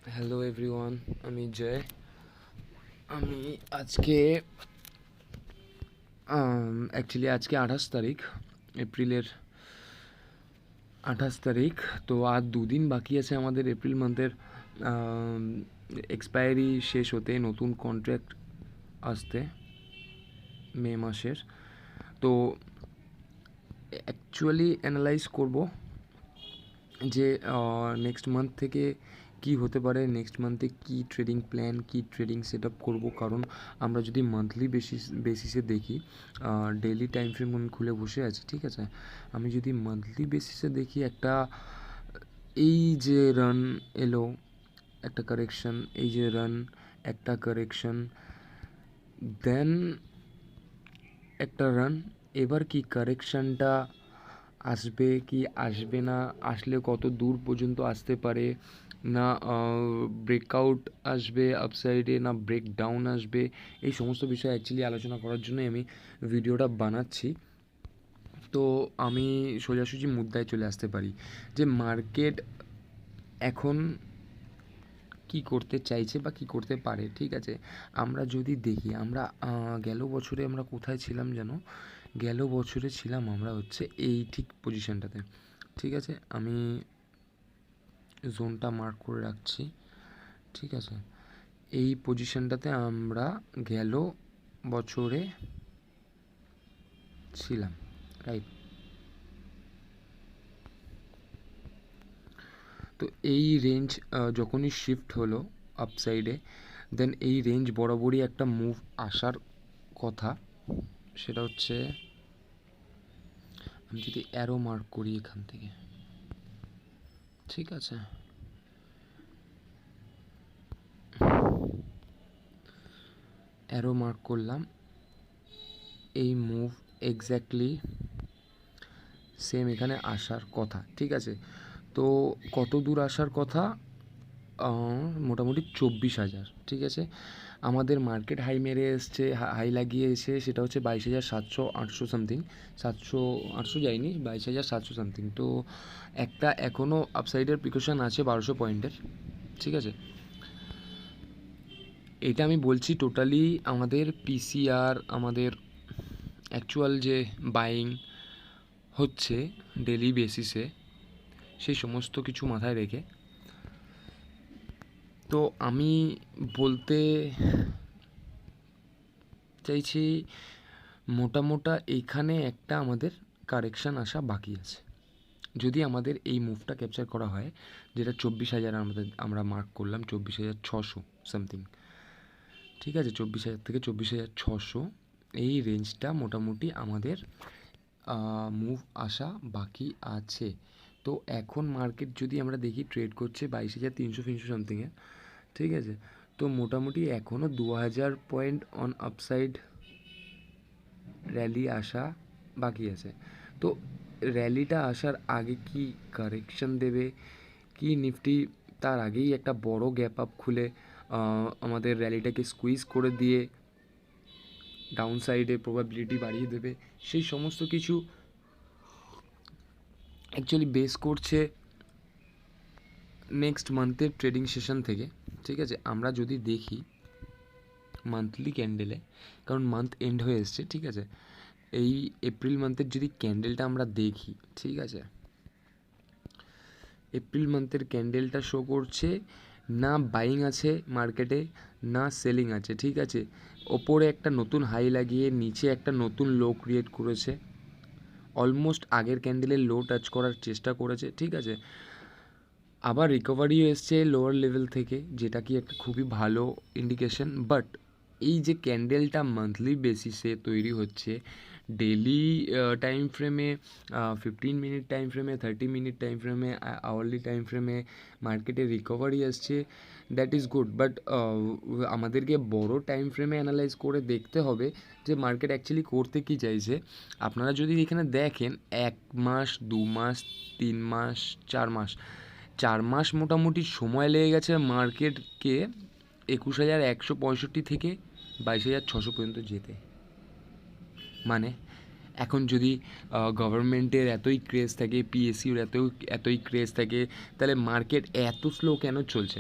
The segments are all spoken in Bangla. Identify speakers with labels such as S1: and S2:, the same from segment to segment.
S1: হ্যালো এভরিওয়ান, আমি জয়। আমি আজকে অ্যাকচুয়ালি আজকে 28 তারিখ, এপ্রিলের 28 তারিখ। তো আর দুদিন বাকি আছে আমাদের এপ্রিল মান্থের এক্সপায়ারি শেষ হতে, নতুন কন্ট্রাক্ট আসতে মে মাসের। তো অ্যাকচুয়ালি অ্যানালাইজ করব যে নেক্সট মান্থ থেকে কি হতে পারে, নেক্সট মান্থে কি ট্রেডিং প্ল্যান, কি ট্রেডিং সেট আপ করবো। কারণ আমরা যদি মান্থলি বেসিসে দেখি, ডেইলি টাইম ফ্রেম আমি খুলে বসে আছি, ঠিক আছে। আমি যদি মান্থলি বেসিসে দেখি, একটা এই যে রান এলো একটা কারেকশন, এই যে রান একটা কারেকশন, দেন একটা রান। এবার কি কারেকশানটা আসবে কি আসবে না, আসলে কত দূর পর্যন্ত আসতে পারে, না ব্রেকআউট আসবে আপসাইডে, না ব্রেক ডাউন আসবে, এই সমস্ত বিষয় অ্যাকচুয়ালি আলোচনা করার জন্যই আমি ভিডিওটা বানাচ্ছি। তো আমি সোজাসুজি মুদ্রায় চলে আসতে পারি যে মার্কেট এখন কি করতে চাইছে বা কি করতে পারে, ঠিক আছে। আমরা যদি দেখি, আমরা গেল বছরে আমরা কোথায় ছিলাম যেন, গেল বছরে ছিলাম আমরা হচ্ছে এই ঠিক পজিশনটাতে, ঠিক আছে। আমি জোনটা মার্ক করে রাখছি, ঠিক আছে। এই পজিশনটাতে আমরা গেল বছরে ছিলাম, রাইট। তো এই রেঞ্জ যখনই শিফট হলো আপসাইডে, দেন এই রেঞ্জ বরাবরই একটা মুভ আসার কথা। সেটা হচ্ছে, আমি যদি অ্যারো মার্ক করি এখান থেকে, ঠিক আছে, অ্যারো মার্ক করলাম, এই মুভ এক্স্যাক্টলি সেম এখানে আসার কথা, ঠিক আছে। তো কত দূর আসার কথা, মোটামুটি 24,000, ঠিক আছে। আমাদের মার্কেট হাই মেরে এসছে, হাই লাগিয়ে এসে সেটা হচ্ছে 22,700-800 সামথিং, 700-800 যায়নি, 22,700 সামথিং। তো একটা এখনও আপসাইডের প্রিকশন আছে 1200 পয়েন্টের, ঠিক আছে। এটা আমি বলছি টোটালি আমাদের পিসিআর, আমাদের অ্যাকচুয়াল যে বাইং হচ্ছে ডেলি বেসিসে, সেই সমস্ত কিছু মাথায় রেখে। তো আমি বলতে চাইছি মোটা এইখানে একটা আমাদের কারেকশান আসা বাকি আছে, যদি আমাদের এই মুভটা ক্যাপচার করা হয়, যেটা 24,000 আমরা মার্ক করলাম, 24,600 সামথিং, ঠিক আছে। 24,000 থেকে 24,600 এই রেঞ্জটা মোটামুটি আমাদের মুভ আসা বাকি আছে। তো এখন মার্কেট যদি আমরা দেখি ট্রেড করছে 22,300 সামথিংয়ে, ঠিক আছে। তো মোটামুটি এখনও 2,000 পয়েন্ট অন আপসাইড র্যালি আসা বাকি আছে। তো র্যালিটা আসার আগে কি কারেকশন দেবে কি নিফটি, তার আগেই একটা বড় গ্যাপ আপ খুলে আমাদের র্যালিটাকে স্কুইজ করে দিয়ে ডাউন সাইডে প্রবাবিলিটি বাড়িয়ে দেবে, সেই সমস্ত কিছু অ্যাকচুয়ালি বেস করছে নেক্সট মান্থের ট্রেডিং সেশন থেকে, ঠিক আছে। আমরা যদি দেখি মান্থলি ক্যান্ডেলে, কারণ মান্থ এন্ড হয়ে এসছে, ঠিক আছে। এই এপ্রিল মান্থের যদি ক্যান্ডেলটা আমরা দেখি, ঠিক আছে, এপ্রিল মান্থের ক্যান্ডেলটা শো করছে না বাইং আছে মার্কেটে, না সেলিং আছে, ঠিক আছে। ওপরে একটা নতুন হাই লাগিয়ে নিচে একটা নতুন লো ক্রিয়েট করেছে, অলমোস্ট আগের ক্যান্ডেলের লো টাচ করার চেষ্টা করেছে, ঠিক আছে। আবার রিকভারিও এসছে লোয়ার লেভেল থেকে, যেটা কি একটা খুবই ভালো ইন্ডিকেশন। বাট এই যে ক্যান্ডেলটা মান্থলি বেসিসে তৈরি হচ্ছে, ডেলি টাইম ফ্রেমে, 15 মিনিট টাইম ফ্রেমে, 30 মিনিট টাইম ফ্রেমে, আওয়ারলি টাইম ফ্রেমে মার্কেটে রিকভারি আসছে, দ্যাট ইজ গুড। বাট আমাদেরকে বড় টাইম ফ্রেমে অ্যানালাইজ করে দেখতে হবে যে মার্কেট অ্যাকচুয়ালি করতে কী চাইছে। আপনারা যদি এখানে দেখেন 1 মাস, 2 মাস, 3 মাস, 4 মাস, 4 মাস মোটামুটি সময় লেগে গেছে মার্কেটকে 21,165 থেকে 22,600 পর্যন্ত যেতে। মানে এখন যদি গভর্নমেন্টের এতই ক্রেজ থাকে, পিএসইউর এতই ক্রেজ থাকে, তাহলে মার্কেট এত স্লো কেন চলছে?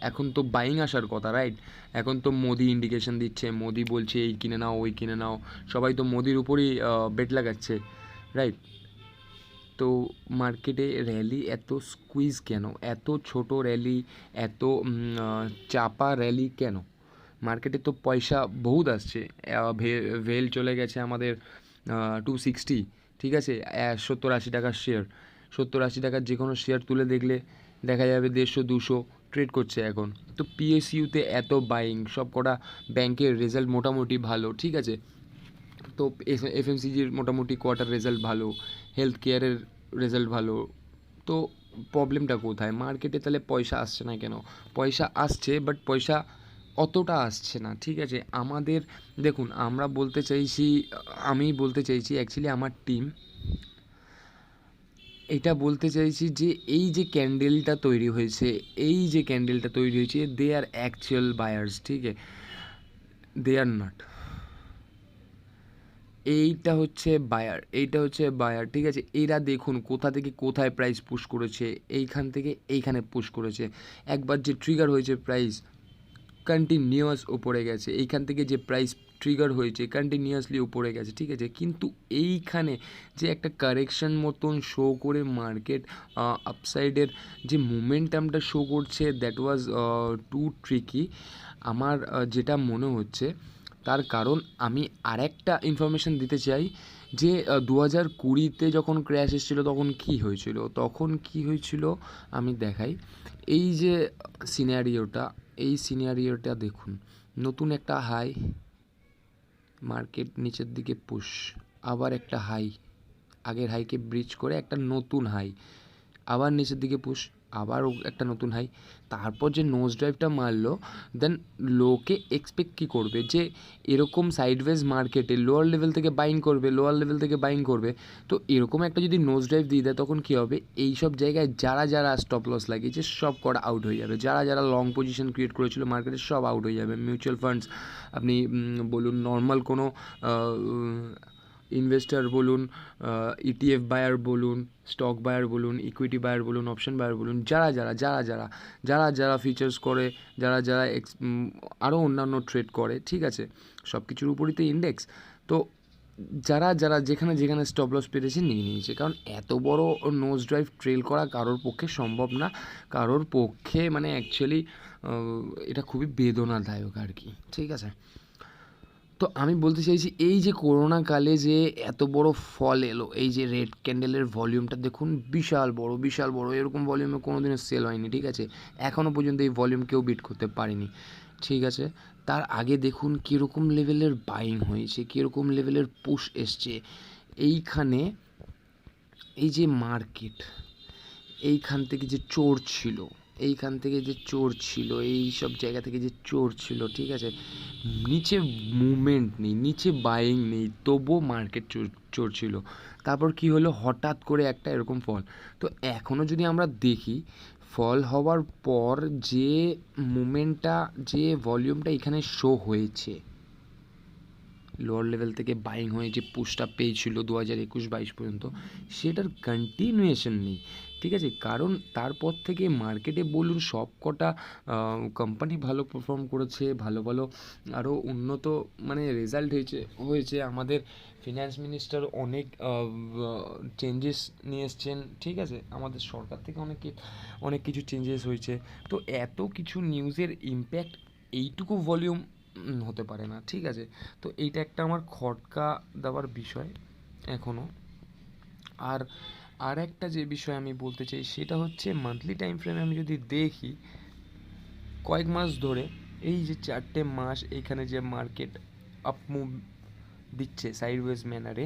S1: এখন তো বাইং আসার কথা, রাইট? এখন তো মোদি ইন্ডিকেশন দিচ্ছে, মোদি বলছে এই কিনে নাও, ওই কিনে নাও, সবাই তো মোদির উপরই বেট লাগাচ্ছে, রাইট? তো মার্কেটে র্যালি এত স্কুইজ কেন, এত ছোট র্যালি, এত চাপা র্যালি কেন? মার্কেটে তো পয়সা বহুত আসছে। ভেল চলে গেছে আমাদের 260, ঠিক আছে, 70-80 টাকার শেয়ার। 70-80 টাকার যে কোনো শেয়ার তুলে দেখলে দেখা যাবে 150-200 ট্রেড করছে এখন। তো পিএসইউতে এত বাইং, সব কটা ব্যাংকের রেজাল্ট মোটামুটি ভালো, ঠিক আছে। তো এফএমসিজির মোটামুটি কোয়ার্টার রেজাল্ট ভালো, হেলথ কেয়ারের রেজাল্ট ভালো। তো প্রবলেমটা কোথায়? মার্কেটে তাহলে পয়সা আসছে না কেন? পয়সা আসছে, বাট পয়সা অতটা আসছে না, ঠিক আছে। আমাদের দেখুন, আমরা বলতে চাইছি, আমি বলতে চাইছি অ্যাকচুয়ালি আমার টিম এটা বলতে চাইছি যে এই যে ক্যান্ডেলটা তৈরি হয়েছে, দে আর অ্যাকচুয়াল বায়ার্স, ঠিক আছে, দে আর নট। এইটা হচ্ছে বায়ার, ঠিক আছে। এরা দেখুন কোথা থেকে কোথায় প্রাইস পুশ করেছে, এইখান থেকে এইখানে পুশ করেছে। একবার যে ট্রিগার হয়েছে প্রাইস কন্টিনিউয়াস উপরে গেছে, এইখান থেকে যে প্রাইস ট্রিগার হয়েছে কন্টিনিউয়াসলি উপরে গেছে, ঠিক আছে। কিন্তু এইখানে যে একটা কারেকশন মতন শো করে মার্কেট আপসাইডের যে মোমেন্টামটা শো করছে, দ্যাট ওয়াজ টু ট্রিকি আমার যেটা মনে হচ্ছে। তার কারণ আমি আরেকটা ইনফরমেশান দিতে চাই যে 2020-তে যখন ক্র্যাশ এসেছিলো তখন কি হয়েছিল আমি দেখাই। এই যে সিনারিওটা দেখুন, নতুন একটা হাই, মার্কেট নিচের দিকে পুশ, আবার একটা হাই, আগের হাইকে ব্রিজ করে একটা নতুন হাই, আবার নিচের দিকে পুশ, আবারও একটা নতুন হাই, তারপর যে নোজ ড্রাইভটা মারলো, দেন লোকে এক্সপেক্ট কী করবে যে এরকম সাইডওয়েজ মার্কেটে লোয়ার লেভেল থেকে বাইং করবে। তো এরকম একটা যদি নোজ ড্রাইভ দিয়ে দেয় তখন কী হবে? এই সব জায়গায় যারা স্টপ লস লাগিয়েছে সব কটা আউট হয়ে যাবে, যারা লং পজিশন ক্রিয়েট করেছিল মার্কেটে সব আউট হয়ে যাবে। মিউচুয়াল ফান্ডস আপনি বলুন, নর্মাল কোনো ইনভেস্টার বলুন, ইটিএফ বায়ার বলুন, স্টক বায়ার বলুন, ইকুইটি বায়ার বলুন, অপশন বায়ার বলুন, যারা ফিচার্স করে, যারা আরও অন্যান্য ট্রেড করে, ঠিক আছে, সব কিছুর উপরই তো ইন্ডেক্স। তো যারা যেখানে স্টপ লস পেরেছে নিয়ে নিয়েছে, কারণ এত বড় নোজ ড্রাইভ ট্রেল করা কারোর পক্ষে সম্ভব না, কারোর পক্ষে মানে অ্যাকচুয়ালি এটা খুবই বেদনাদায়ক আর কি, ঠিক আছে। তো আমি বলতে চাইছি এই যে করোনা কালে যে এত বড় ফল এলো, এই যে রেড ক্যান্ডেলের ভলিউমটা দেখুন, বিশাল বড়, এরকম ভলিউমে কোনোদিনও সেল হয়নি, ঠিক আছে। এখনও পর্যন্ত এই ভলিউম কেউ বিট করতে পারেনি, ঠিক আছে। তার আগে দেখুন কীরকম লেভেলের বাইং হয়েছে, কীরকম লেভেলের পুশ এসছে। এইখানে এই যে মার্কেট এইখান থেকে যে চোর ছিল, এই সব জায়গা থেকে যে চোর ছিল, ঠিক আছে, নিচে মুভমেন্ট নেই, নিচে বাইং নেই, তবুও মার্কেট চোর ছিল। তারপর কি হলো, হঠাৎ করে একটা এরকম ফল। তো এখনও যদি আমরা দেখি, ফল হওয়ার পর যে মুভমেন্টটা, যে ভলিউমটা এখানে শো হয়েছে, লোয়ার লেভেল থেকে বাইং হয়ে যে পুশটা পেয়েছিল 2021-22 পর্যন্ত, সেটার কন্টিনিউয়েশন নেই, ঠিক আছে। কারণ তারপর থেকে মার্কেটে বলুন সব কটা কোম্পানি ভালো পারফর্ম করেছে, ভালো আরও উন্নত মানে রেজাল্ট হয়েছে। আমাদের ফিনান্স মিনিস্টার অনেক চেঞ্জেস নিয়ে এসছেন, ঠিক আছে, আমাদের সরকার থেকে অনেক কিছু চেঞ্জেস হয়েছে। তো এত কিছু নিউজের ইম্প্যাক্ট এইটুকু ভলিউম হতে পারে না, ঠিক আছে। তো এইটা একটা আমার খটকা দেওয়ার বিষয় এখনও। আর একটা যে বিষয় আমি বলতে চাই সেটা হচ্ছে মান্থলি টাইম ফ্রেমে আমি যদি দেখি কয়েক মাস ধরে, এই যে 4টে মাস এখানে যে মার্কেট আপ মুভ দিচ্ছে সাইডওয়েজ ম্যানারে,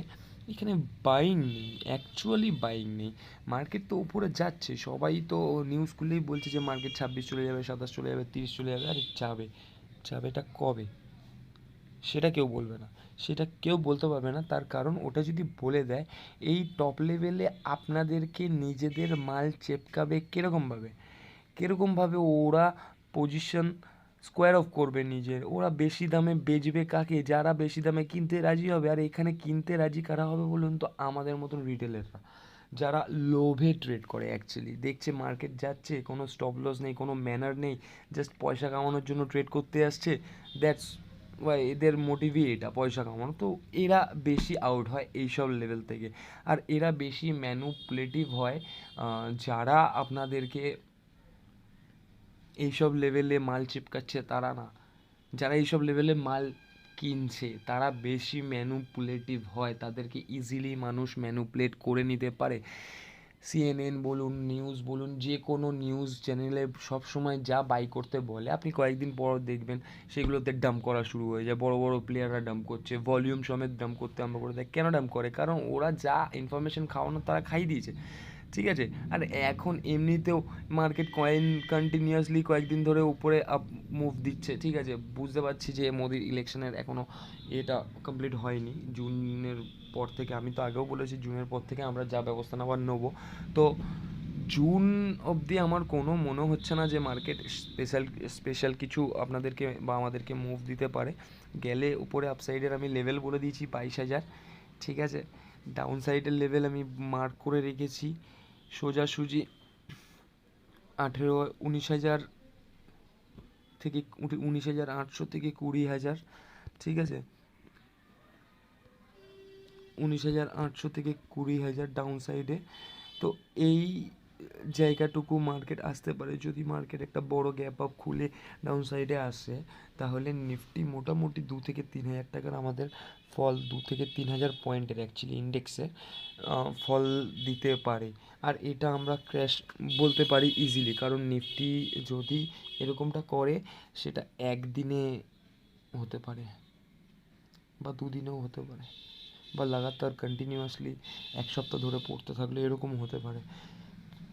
S1: এখানে বাইং নেই, অ্যাকচুয়ালি বাইং নেই। মার্কেট তো উপরে যাচ্ছে, সবাই তো নিউজ খুললেই বলছে যে মার্কেট 26 চলে যাবে, 27 চলে যাবে, 30 চলে যাবে। আরে যাবেটা কবে সেটা কেউ বলবে না, সেটা কেউ বলতে পারবে না। তার কারণ ওটা যদি বলে দেয়, এই টপ লেভেলে আপনাদেরকে নিজেদের মাল চেপকাবে কীরকমভাবে ওরা পজিশন স্কোয়ার অফ করবে নিজের, ওরা বেশি দামে বেচবে কাকে? যারা বেশি দামে কিনতে রাজি হবে। আর এখানে কিনতে রাজি কারা হবে বলুন তো? আমাদের মতন রিটেলাররা, যারা লোভে ট্রেড করে, অ্যাকচুয়ালি দেখছে মার্কেট যাচ্ছে, কোনো স্টপ লস নেই, কোনো ম্যানার নেই, জাস্ট পয়সা কামানোর জন্য ট্রেড করতে আসছে, দ্যাটস ওয়াই এদের মোটিভই এটা, পয়সা কামানো। তো এরা বেশি আউট হয় এইসব লেভেল থেকে। আর এরা বেশি ম্যানুপুলেটিভ হয়, যারা আপনাদেরকে এইসব লেভেলে মাল চিপকাচ্ছে তারা না, যারা এইসব লেভেলে মাল কিনছে তারা বেশি ম্যানুপুলেটিভ হয়, তাদেরকে ইজিলি মানুষ ম্যানুপুলেট করে নিতে পারে। সিএনএন বলুন, নিউজ বলুন, যে কোনো নিউজ চ্যানেলে সবসময় যা বাই করতে বলে, আপনি কয়েকদিন পর দেখবেন সেগুলোতে ডাম্প করা শুরু হয়ে যায়, বড় বড় প্লেয়াররা ডাম্প করছে, ভলিউম সমেত ডাম্প করতে আরম্ভ করে দেয়। কেন ডাম্প করে? কারণ ওরা যা ইনফরমেশন খাওয়ানো তারা খাই দিয়েছে, ঠিক আছে। আর এখন এমনিতেও মার্কেট কন্টিনিউয়াসলি কয়েকদিন ধরে উপরে আপ মুভ দিচ্ছে, ঠিক আছে। বুঝতে পারছি যে মোদির ইলেকশনের এখনও এটা কমপ্লিট হয়নি, জুনের পর থেকে, আমি তো আগেও বলেছি জুনের পর থেকে আমরা যা ব্যবস্থা নেওয়ার নেবো। তো জুন অবধি আমার কোনো মনে হচ্ছে না যে মার্কেট স্পেশাল কিছু আপনাদেরকে বা আমাদেরকে মুভ দিতে পারে। গেলে উপরে আপসাইডের আমি লেভেল বলে দিয়েছি 22,000, ঠিক আছে। ডাউন সাইডের লেভেল আমি মার্ক করে রেখেছি সোজাসুজি 19,000 থেকে 19,800 থেকে 20,000, ঠিক আছে। 19,800 থেকে 20,000 ডাউন সাইডে। তো এই জায়গাটুকু মার্কেট আসতে পারে। যদি মার্কেট একটা বড় গ্যাপ আপ খুলে ডাউন সাইডে আসে, তাহলে নিফটি মোটামুটি 2,000 থেকে 3,000 টাকার আমাদের ফল, 2,000 থেকে 3,000 পয়েন্টের অ্যাকচুয়ালি ইন্ডেক্সে ফল দিতে পারে। আর এটা আমরা ক্র্যাশ বলতে পারি ইজিলি, কারণ নিফটি যদি এরকমটা করে সেটা একদিনে হতে পারে বা দুদিনেও হতে পারে, বা লাগাতার কন্টিনিউয়াসলি এক সপ্তাহ ধরে পড়তে থাকলে এরকম হতে পারে।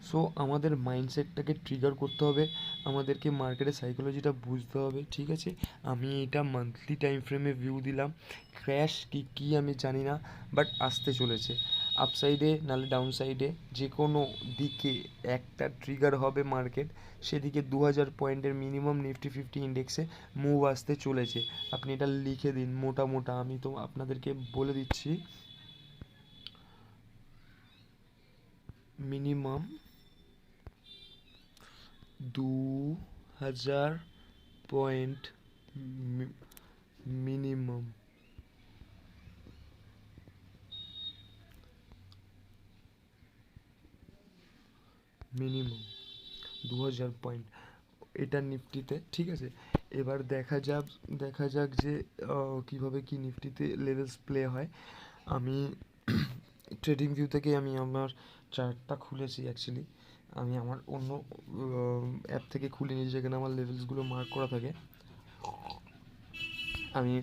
S1: সো আমাদের মাইন্ডসেটটাকে ট্রিগার করতে হবে, আমাদেরকে মার্কেটের সাইকোলজিটা বুঝতে হবে, ঠিক আছে। আমি এটা মান্থলি টাইম ফ্রেমে ভিউ দিলাম। ক্র্যাশ কি আমি জানি না, বাট আসতে চলেছে আপসাইডে নাহলে ডাউন সাইডে, যে কোনো দিকে একটা ট্রিগার হবে মার্কেট, সেদিকে 2,000 পয়েন্টের মিনিমাম নিফটি 50 ইন্ডেক্সে মুভ আসতে চলেছে। আপনি এটা লিখে দিন মোটা মোটা, আমি তো আপনাদেরকে বলে দিচ্ছি minimum 2,000 point minimum, minimum 2,000 point এটা নিফটিতে, ঠিক আছে। এবার দেখা যাক যে কীভাবে কি নিফটিতে লেভেলস প্লে হয়। আমি ট্রেডিং ভিউ থেকে আমি আমার চার্টটা খুলেছি অ্যাকচুয়ালি, আমি আমার অন্য অ্যাপ থেকে খুলে নিয়েছি, যেখানে আমার লেভেলসগুলো মার্ক করা থাকে। আমি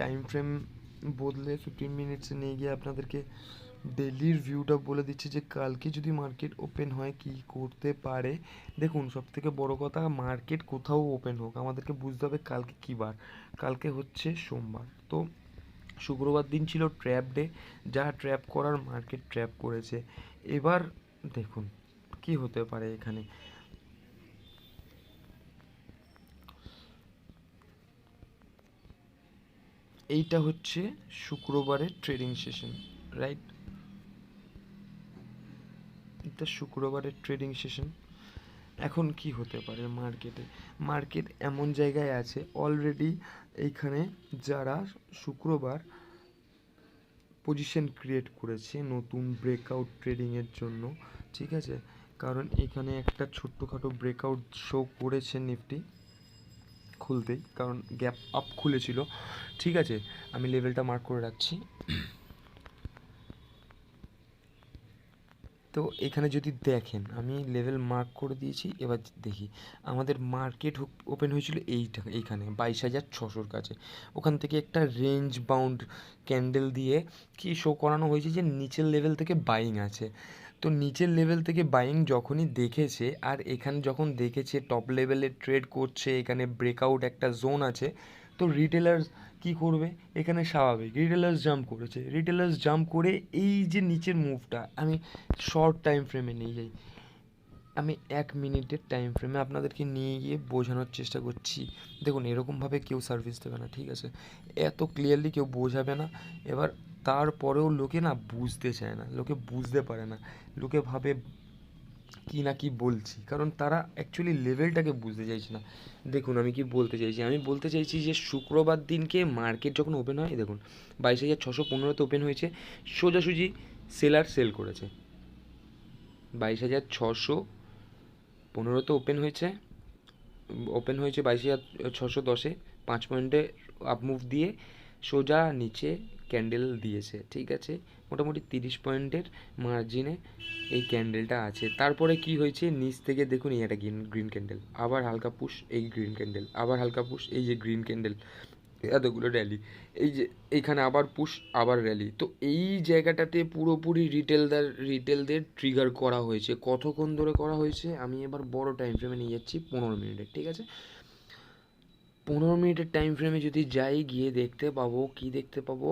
S1: টাইম ফ্রেম বদলে 15 মিনিটসে নিয়ে গিয়ে আপনাদেরকে ডেলির ভিউটা বলে দিচ্ছি যে কালকে যদি মার্কেট ওপেন হয় কি করতে পারে। দেখুন, সবথেকে বড় কথা, মার্কেট কোথাও ওপেন হোক আমাদেরকে বুঝতে হবে কালকে কী বার। কালকে হচ্ছে সোমবার, তো শুক্রবার দিন ছিল ট্র্যাপ ডে, যা ট্র্যাপ করার মার্কেট ট্র্যাপ করেছে। এবার দেখুন কি হতে পারে এখানে। এইটা হচ্ছে শুক্রবারের ট্রেডিং সেশন, রাইট? এটা শুক্রবারের ট্রেডিং সেশন। এখন কি হতে পারে মার্কেটে? মার্কেট এমন জায়গায় আছে অলরেডি, এইখানে যারা শুক্রবার পজিশন ক্রিয়েট করেছে নতুন ব্রেকআউট ট্রেডিংয়ের জন্য, ঠিক আছে। কারণ এখানে একটা ছোট্টখাটো ব্রেকআউট শো করেছে নিফটি খুলতেই, কারণ গ্যাপ আপ খুলেছিল, ঠিক আছে। আমি লেভেলটা মার্ক করে রাখছি। তো এখানে যদি দেখেন আমি লেভেল মার্ক করে দিয়েছি। এবার দেখি আমাদের মার্কেট ওপেন হয়েছিল এইখানে 22,600 কাছে। ওখান থেকে একটা রেঞ্জ বাউন্ড ক্যান্ডেল দিয়ে কি শো করানো হয়েছে যে নিচের লেভেল থেকে বাইং আছে। তো নিচের লেভেল থেকে বাইং যখনই দেখেছে, আর এখানে যখন দেখেছে টপ লেভেলে ট্রেড করছে, এখানে ব্রেকআউট একটা জোন আছে, তো রিটেলার্স কি করবে এখানে? স্বাভাবিক, রিটেলার্স জাম্প করে এই যে নিচের মুভটা, আমি শর্ট টাইম ফ্রেমে নিয়ে যাই। আমি 1 মিনিটের টাইম ফ্রেমে আপনাদেরকে নিয়ে গিয়ে বোঝানোর চেষ্টা করছি। দেখুন, এরকমভাবে কেউ সার্ভিস দেবে না, ঠিক আছে, এত ক্লিয়ারলি কেউ বোঝাবে না। এবার তারপরেও লোকে না বুঝতে চায় না, লোকে বুঝতে পারে না, লোকে ভাবে কি না কি বলছি, কারণ তারা অ্যাকচুয়ালি লেভেলটাকে বুঝতে চাইছে না। দেখুন আমি কি বলতে চাইছি, আমি বলতে চাইছি যে শুক্রবার দিনকে মার্কেট যখন ওপেন হয়, দেখুন 22,615-তে ওপেন হয়েছে, সোজাসুজি সেলার সেল করেছে। 22,615-তে ওপেন হয়েছে 22,610-এ 5 পয়েন্টে আপ মুভ দিয়ে সোজা নিচে ক্যান্ডেল দিয়েছে, ঠিক আছে, মোটামুটি 30 পয়েন্টের মার্জিনে এই ক্যান্ডেলটা আছে। তারপরে কি হয়েছে, নিচ থেকে দেখুন এই একটা গ্রিন ক্যান্ডেল, আবার হালকা পুশ, এই গ্রিন ক্যান্ডেল, আবার হালকা পুশ, এই যে গ্রিন ক্যান্ডেল, এতগুলো র্যালি, এই যে এইখানে আবার পুশ, আবার র্যালি। তো এই জায়গাটাতে পুরোপুরি রিটেলদের ট্রিগার করা হয়েছে। কতক্ষণ ধরে করা হয়েছে, আমি এবার বড় টাইম ফ্রেমে নিয়ে যাচ্ছি, 15 মিনিটের, ঠিক আছে। 15 মিনিটের টাইম ফ্রেমে যদি যাই, গিয়ে দেখতে পাবো, কি দেখতে পাবো,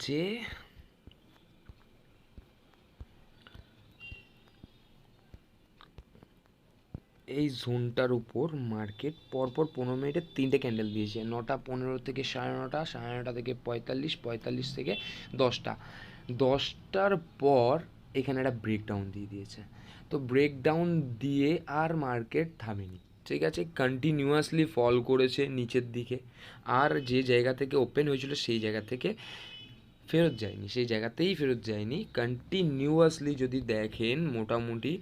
S1: যে এই জোনটার উপর মার্কেট পরপর 15 মিনিটে 3টে ক্যান্ডেল দিয়েছে, 9:15 থেকে 9:30, 9:30 থেকে 45, 45 থেকে 10টা, 10টার পর এখানে একটা ব্রেকডাউন দিয়ে দিয়েছে। তো ব্রেকডাউন দিয়ে আর মার্কেট থামেনি, ঠিক আছে, কন্টিনিউয়াসলি ফল করেছে নিচের দিকে, আর যে জায়গা থেকে ওপেন হয়েছিল সেই জায়গা থেকে ফেরত যায়নি, সেই জায়গাতেই ফেরত যায়নি, কন্টিনিউয়াসলি যদি দেখেন মোটামুটি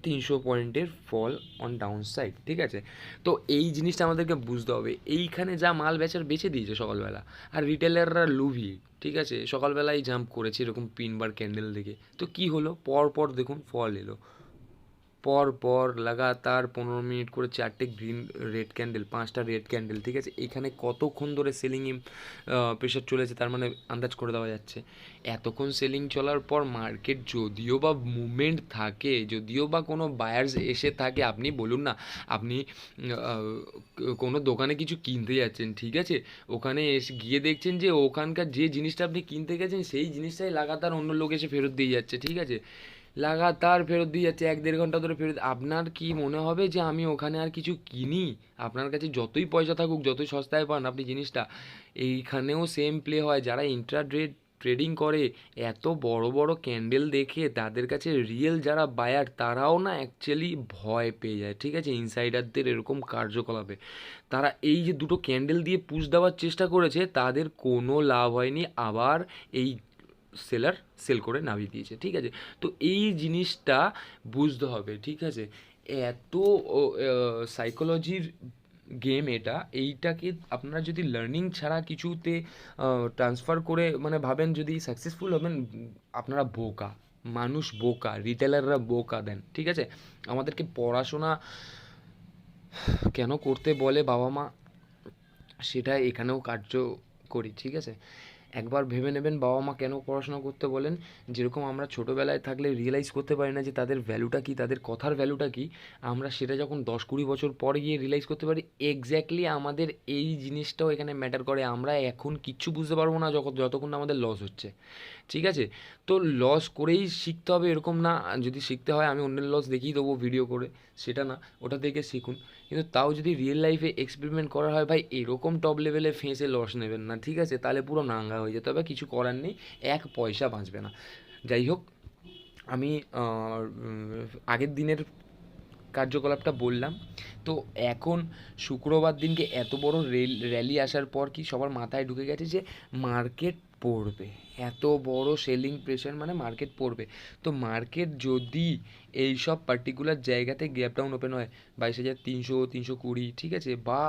S1: 300 পয়েন্টের ফল অন ডাউন সাইড, ঠিক আছে। তো এই জিনিসটা আমাদেরকে বুঝতে হবে, এইখানে যা মাল বেচে দিয়েছে সকালবেলা, আর রিটেলাররা লুভি, ঠিক আছে, সকালবেলায় জাম্প করেছে এরকম পিনবার ক্যান্ডেল দেখে। তো কি হলো, পর দেখুন ফল এলো, পর লাগাতার 15 মিনিট করে 4টে রেড ক্যান্ডেল, 5টা রেড ক্যান্ডেল, ঠিক আছে। এখানে কতক্ষণ ধরে সেলিং প্রেশার চলেছে তার মানে আন্দাজ করে দেওয়া যাচ্ছে। এতক্ষণ সেলিং চলার পর মার্কেট যদিও বা মুভমেন্ট থাকে, যদিও বা কোনো বায়ার্স এসে থাকে, আপনি বলুন না, আপনি কোনো দোকানে কিছু কিনতে যাচ্ছেন, ঠিক আছে, ওখানে এসে গিয়ে দেখছেন যে ওখানকার যে জিনিসটা আপনি কিনতে গেছেন সেই জিনিসটাই লাগাতার অন্য লোক এসে ফেরত দিয়ে যাচ্ছে, ঠিক আছে, লাগাতার ফেরত দিয়ে যাচ্ছে, 1-1.5 ঘন্টা ধরে ফেরত। আপনার কি মনে হবে যে আমি ওখানে আর কিছু কিনি? আপনার কাছে যতই পয়সা থাকুক, যতই সস্তায় পান আপনি জিনিসটা, এইখানেও সেম প্লে হয়। যারা ট্রেডিং করে, এত বড় বড় ক্যান্ডেল দেখে তাদের কাছে রিয়েল যারা বায়ার তারাও না অ্যাকচুয়ালি ভয় পেয়ে যায়, ঠিক আছে, ইনসাইডারদের এরকম কার্যকলাপে। তারা এই যে দুটো ক্যান্ডেল দিয়ে পুশ দেওয়ার চেষ্টা করেছে, তাদের কোনো লাভ হয়নি, আবার এই সেলার সেল করে নামিয়ে দিয়েছে, ঠিক আছে। তো এই জিনিসটা বুঝতে হবে, ঠিক আছে। এত সাইকোলজির গেম এটা, এইটাকে আপনারা যদি লার্নিং ছাড়া কিছুতে ট্রান্সফার করে মানে ভাবেন যদি সাকসেসফুল হবেন, আপনারা বোকা, মানুষ বোকা, রিটেলাররা বোকা দেন, ঠিক আছে। আমাদেরকে পড়াশোনা কেন করতে বলে বাবা মা, সেটা এখানেও কার্যকরী, ঠিক আছে। একবার ভেবে নেবেন বাবা মা কেন পড়াশোনা করতে বলেন। যেরকম আমরা ছোটোবেলায় থাকলে রিয়েলাইজ করতে পারি না যে তাদের ভ্যালুটা কী, তাদের কথার ভ্যালুটা কী, আমরা সেটা যখন 10-20 বছর পরে গিয়ে রিয়েলাইজ করতে পারি। এক্স্যাক্টলি আমাদের এই জিনিসটাও এখানে ম্যাটার করে। আমরা এখন কিচ্ছু বুঝতে পারবো না যতক্ষণ না আমাদের লস হচ্ছে, ঠিক আছে। তো লস করেই শিখতে হবে এরকম না, যদি শিখতে হয় আমি অন্যের লস দেখিয়ে দেবো ভিডিও করে, সেটা না, ওটা থেকে শিখুন। কিন্তু তাও যদি রিয়েল লাইফে এক্সপেরিমেন্ট করা হয়, ভাই এরকম টপ লেভেলে ফেঁসে লস নেবেন না, ঠিক আছে, তাহলে পুরো নাঙ্গা হয়ে যেতে হবে, কিছু করার নেই, 1 পয়সা বাঁচবে না। যাই হোক, আমি আগের দিনের কার্যকলাপটা বললাম। তো এখন শুক্রবার দিনকে এত বড় র্যালি আসার পর কি সবার মাথায় ঢুকে গেছে যে মার্কেট পড়বে, এত বড় সেলিং প্রেশার মানে মার্কেট পড়বে। তো মার্কেট যদি এই সব পার্টিকুলার জায়গাতে গ্যাপ ডাউন ওপেন হয় 22,300, 320, ঠিক আছে, বা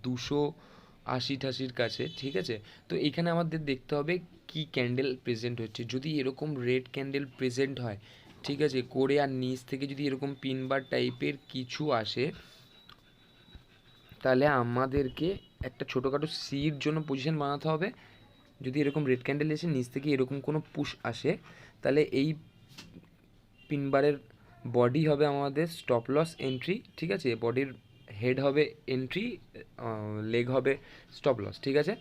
S1: 280-80 কাছে, ঠিক আছে, তো এইখানে আমাদের দেখতে হবে কি ক্যান্ডেল প্রেজেন্ট হচ্ছে। যদি এরকম রেড ক্যান্ডেল প্রেজেন্ট হয়, ঠিক আছে, করে আর নিচ থেকে যদি এরকম পিনবার টাইপের কিছু আসে, তাহলে আমাদেরকে একটা ছোটোখাটো সির জন্য পজিশন বানাতে হবে। যদি এরকম রেড ক্যান্ডেল এসে নিচ থেকে এরকম কোনো পুশ আসে, তাহলে এই পিনবারের বডি হবে আমাদের স্টপ লস এন্ট্রি, ঠিক আছে, বডির হেড হবে এন্ট্রি, লেগ হবে স্টপ লস, ঠিক আছে।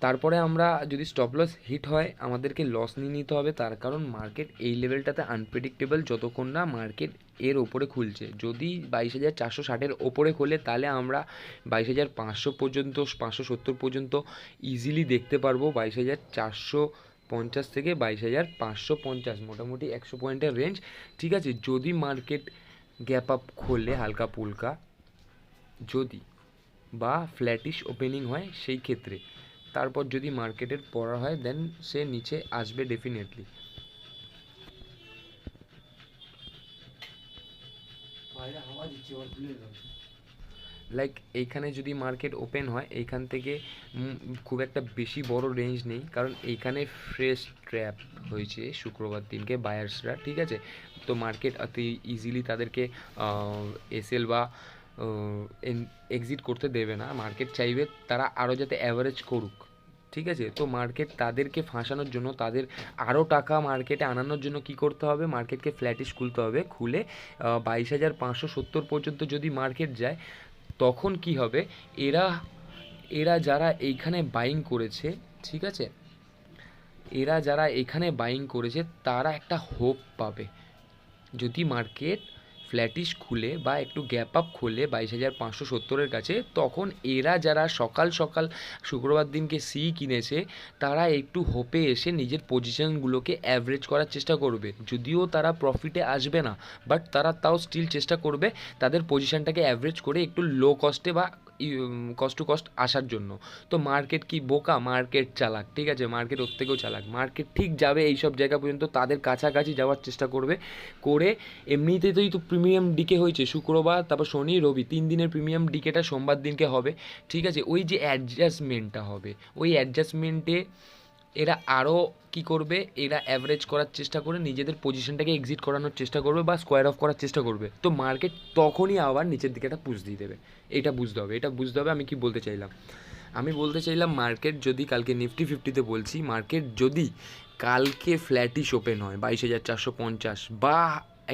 S1: তারপরে আমরা যদি স্টপ লস হিট হয় আমাদেরকে লস নিয়ে নিতে হবে, তার কারণ মার্কেট এই লেভেলটাতে আনপ্রেডিক্টেবল যতক্ষণ না মার্কেট এর ওপরে খুলছে। যদি 22,460-এর ওপরে খোলে তাহলে আমরা 22,500 পর্যন্ত, 570 পর্যন্ত ইজিলি দেখতে পারবো। 22,450 থেকে 22,550 মোটামুটি 100 পয়েন্টের রেঞ্জ, ঠিক আছে। যদি মার্কেট গ্যাপ আপ খোলে হালকা পুলকা, যদি বা ফ্ল্যাটিশ ওপেনিং হয় সেই ক্ষেত্রে, তারপর যদি মার্কেটের পড়া হয় দেন সে নিচে আসবে ডেফিনেটলি। লাইক এইখানে যদি মার্কেট ওপেন হয় এইখান থেকে খুব একটা বেশি বড় রেঞ্জ নেই, কারণ এইখানে ফ্রেশ ট্র্যাপ হয়েছে শুক্রবার দিনকে বায়ার্সরা, ঠিক আছে। তো মার্কেট অতি ইজিলি তাদেরকে এসএল বা এক্সিট করতে দেবে না। মার্কেট চাইবে তারা আরও যাতে অ্যাভারেজ করুক, ঠিক আছে। তো মার্কেট তাদেরকে ফাঁসানোর জন্য, তাদের আরও টাকা মার্কেটে আনানোর জন্য কি করতে হবে, মার্কেটকে ফ্ল্যাটিশ খুলতে হবে। খুলে 22,570 পর্যন্ত যদি মার্কেট যায় তখন কি হবে, এরা এরা যারা এইখানে বাইং করেছে, ঠিক আছে, এরা যারা এখানে বাইং করেছে তারা একটা হোপ পাবে। যদি মার্কেট ফ্ল্যাটিশ খুলে বা একটু গ্যাপ আপ খোলে 22,570-এর কাছে, তখন এরা যারা সকাল সকাল শুক্রবার দিনকে সি কিনেছে তারা একটু হোপে এসে নিজের পজিশনগুলোকে অ্যাভারেজ করার চেষ্টা করবে। যদিও তারা প্রফিটে আসবে না, বাট তারা তাও স্টিল চেষ্টা করবে তাদের পজিশনটাকে অ্যাভারেজ করে একটু লো কস্টে বা কস্ট টু কস্ট আসার জন্য। তো মার্কেট কি বোকা? মার্কেট চালাক, ঠিক আছে। মার্কেট ওর থেকেও চালাক। মার্কেট ঠিক যাবে এইসব জায়গা পর্যন্ত, তাদের কাছাকাছি যাওয়ার চেষ্টা করবে করে। এমনিতেই তো প্রিমিয়াম ডিকে হয়েছে শুক্রবার, তারপর শনি রবি 3 দিনের প্রিমিয়াম ডিকেটা সোমবার দিনকে হবে, ঠিক আছে। ওই যে অ্যাডজাস্টমেন্টটা হবে, ওই অ্যাডজাস্টমেন্টে এরা আরও কী করবে, এরা অ্যাভারেজ করার চেষ্টা করে নিজেদের পজিশনটাকে এক্সিট করানোর চেষ্টা করবে বা স্কোয়ার অফ করার চেষ্টা করবে। তো মার্কেট তখনই আবার নিচের দিকে একটা পুশ দিয়ে দেবে। এটা বুঝতে হবে, এটা বুঝতে হবে। আমি কি বলতে চাইলাম, আমি বলতে চাইলাম মার্কেট যদি কালকে নিফটি 50-তে বলছি, মার্কেট যদি কালকে ফ্ল্যাটিশ ওপেন হয় 22,450 বা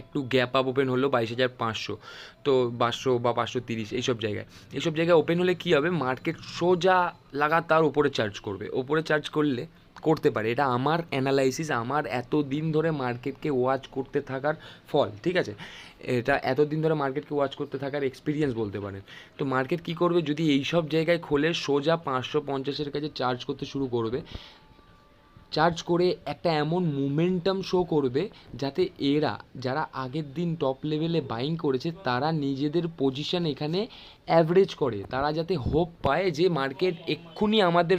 S1: একটু গ্যাপ আপ ওপেন হলো 22,500, তো 500 বা 530 এইসব জায়গায় ওপেন হলে কী হবে, মার্কেট সোজা লাগাতার ওপরে চার্জ করবে। ওপরে চার্জ করতে পারে, এটা আমার অ্যানালাইসিস, আমার এতদিন ধরে মার্কেটকে ওয়াচ করতে থাকার ফল, ঠিক আছে। এটা এতদিন ধরে মার্কেটকে ওয়াচ করতে থাকার এক্সপিরিয়েন্স বলতে পারেন। তো মার্কেট কী করবে, যদি এইসব জায়গায় খোলে সোজা 550-এর কাছে চার্জ করতে শুরু করবে। চার্জ করে একটা এমন মোমেন্টাম শো করবে যাতে এরা যারা আগের দিন টপ লেভেলে বাইং করেছে তারা নিজেদের পজিশন এখানে অ্যাভারেজ করে, তারা যাতে হোপ পায় যে মার্কেট এক্ষুনি আমাদের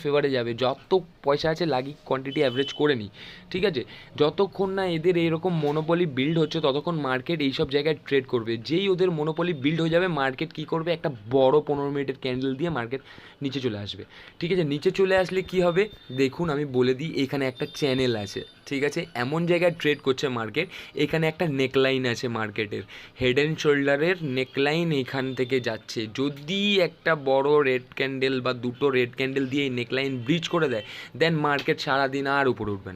S1: ফেভারে যাবে, যত পয়সা আছে লাগি কোয়ান্টিটি অ্যাভারেজ করে নিই, ঠিক আছে। যতক্ষণ না এদের এইরকম মনোপলি বিল্ড হচ্ছে ততক্ষণ মার্কেট এইসব জায়গায় ট্রেড করবে। যেই ওদের মনোপলি বিল্ড হয়ে যাবে মার্কেট কী করবে, একটা বড় 15 মিনিটের ক্যান্ডেল দিয়ে মার্কেট নিচে চলে আসবে, ঠিক আছে। নিচে চলে আসলে কি হবে দেখুন, আমি বলে দিই, এখানে একটা চ্যানেল আছে, ঠিক আছে। এমন জায়গায় ট্রেড করছে মার্কেট, এখানে একটা নেকলাইন আছে মার্কেটের, হেড অ্যান্ড শোল্ডারের নেকলাইন এখান থেকে যাচ্ছে। যদি একটা বড় রেড ক্যান্ডেল বা দুটো রেড ক্যান্ডেল দিয়ে এই নেকলাইন ব্রিজ করে দেয়, দেন মার্কেট সারাদিন আর উপরে উঠবে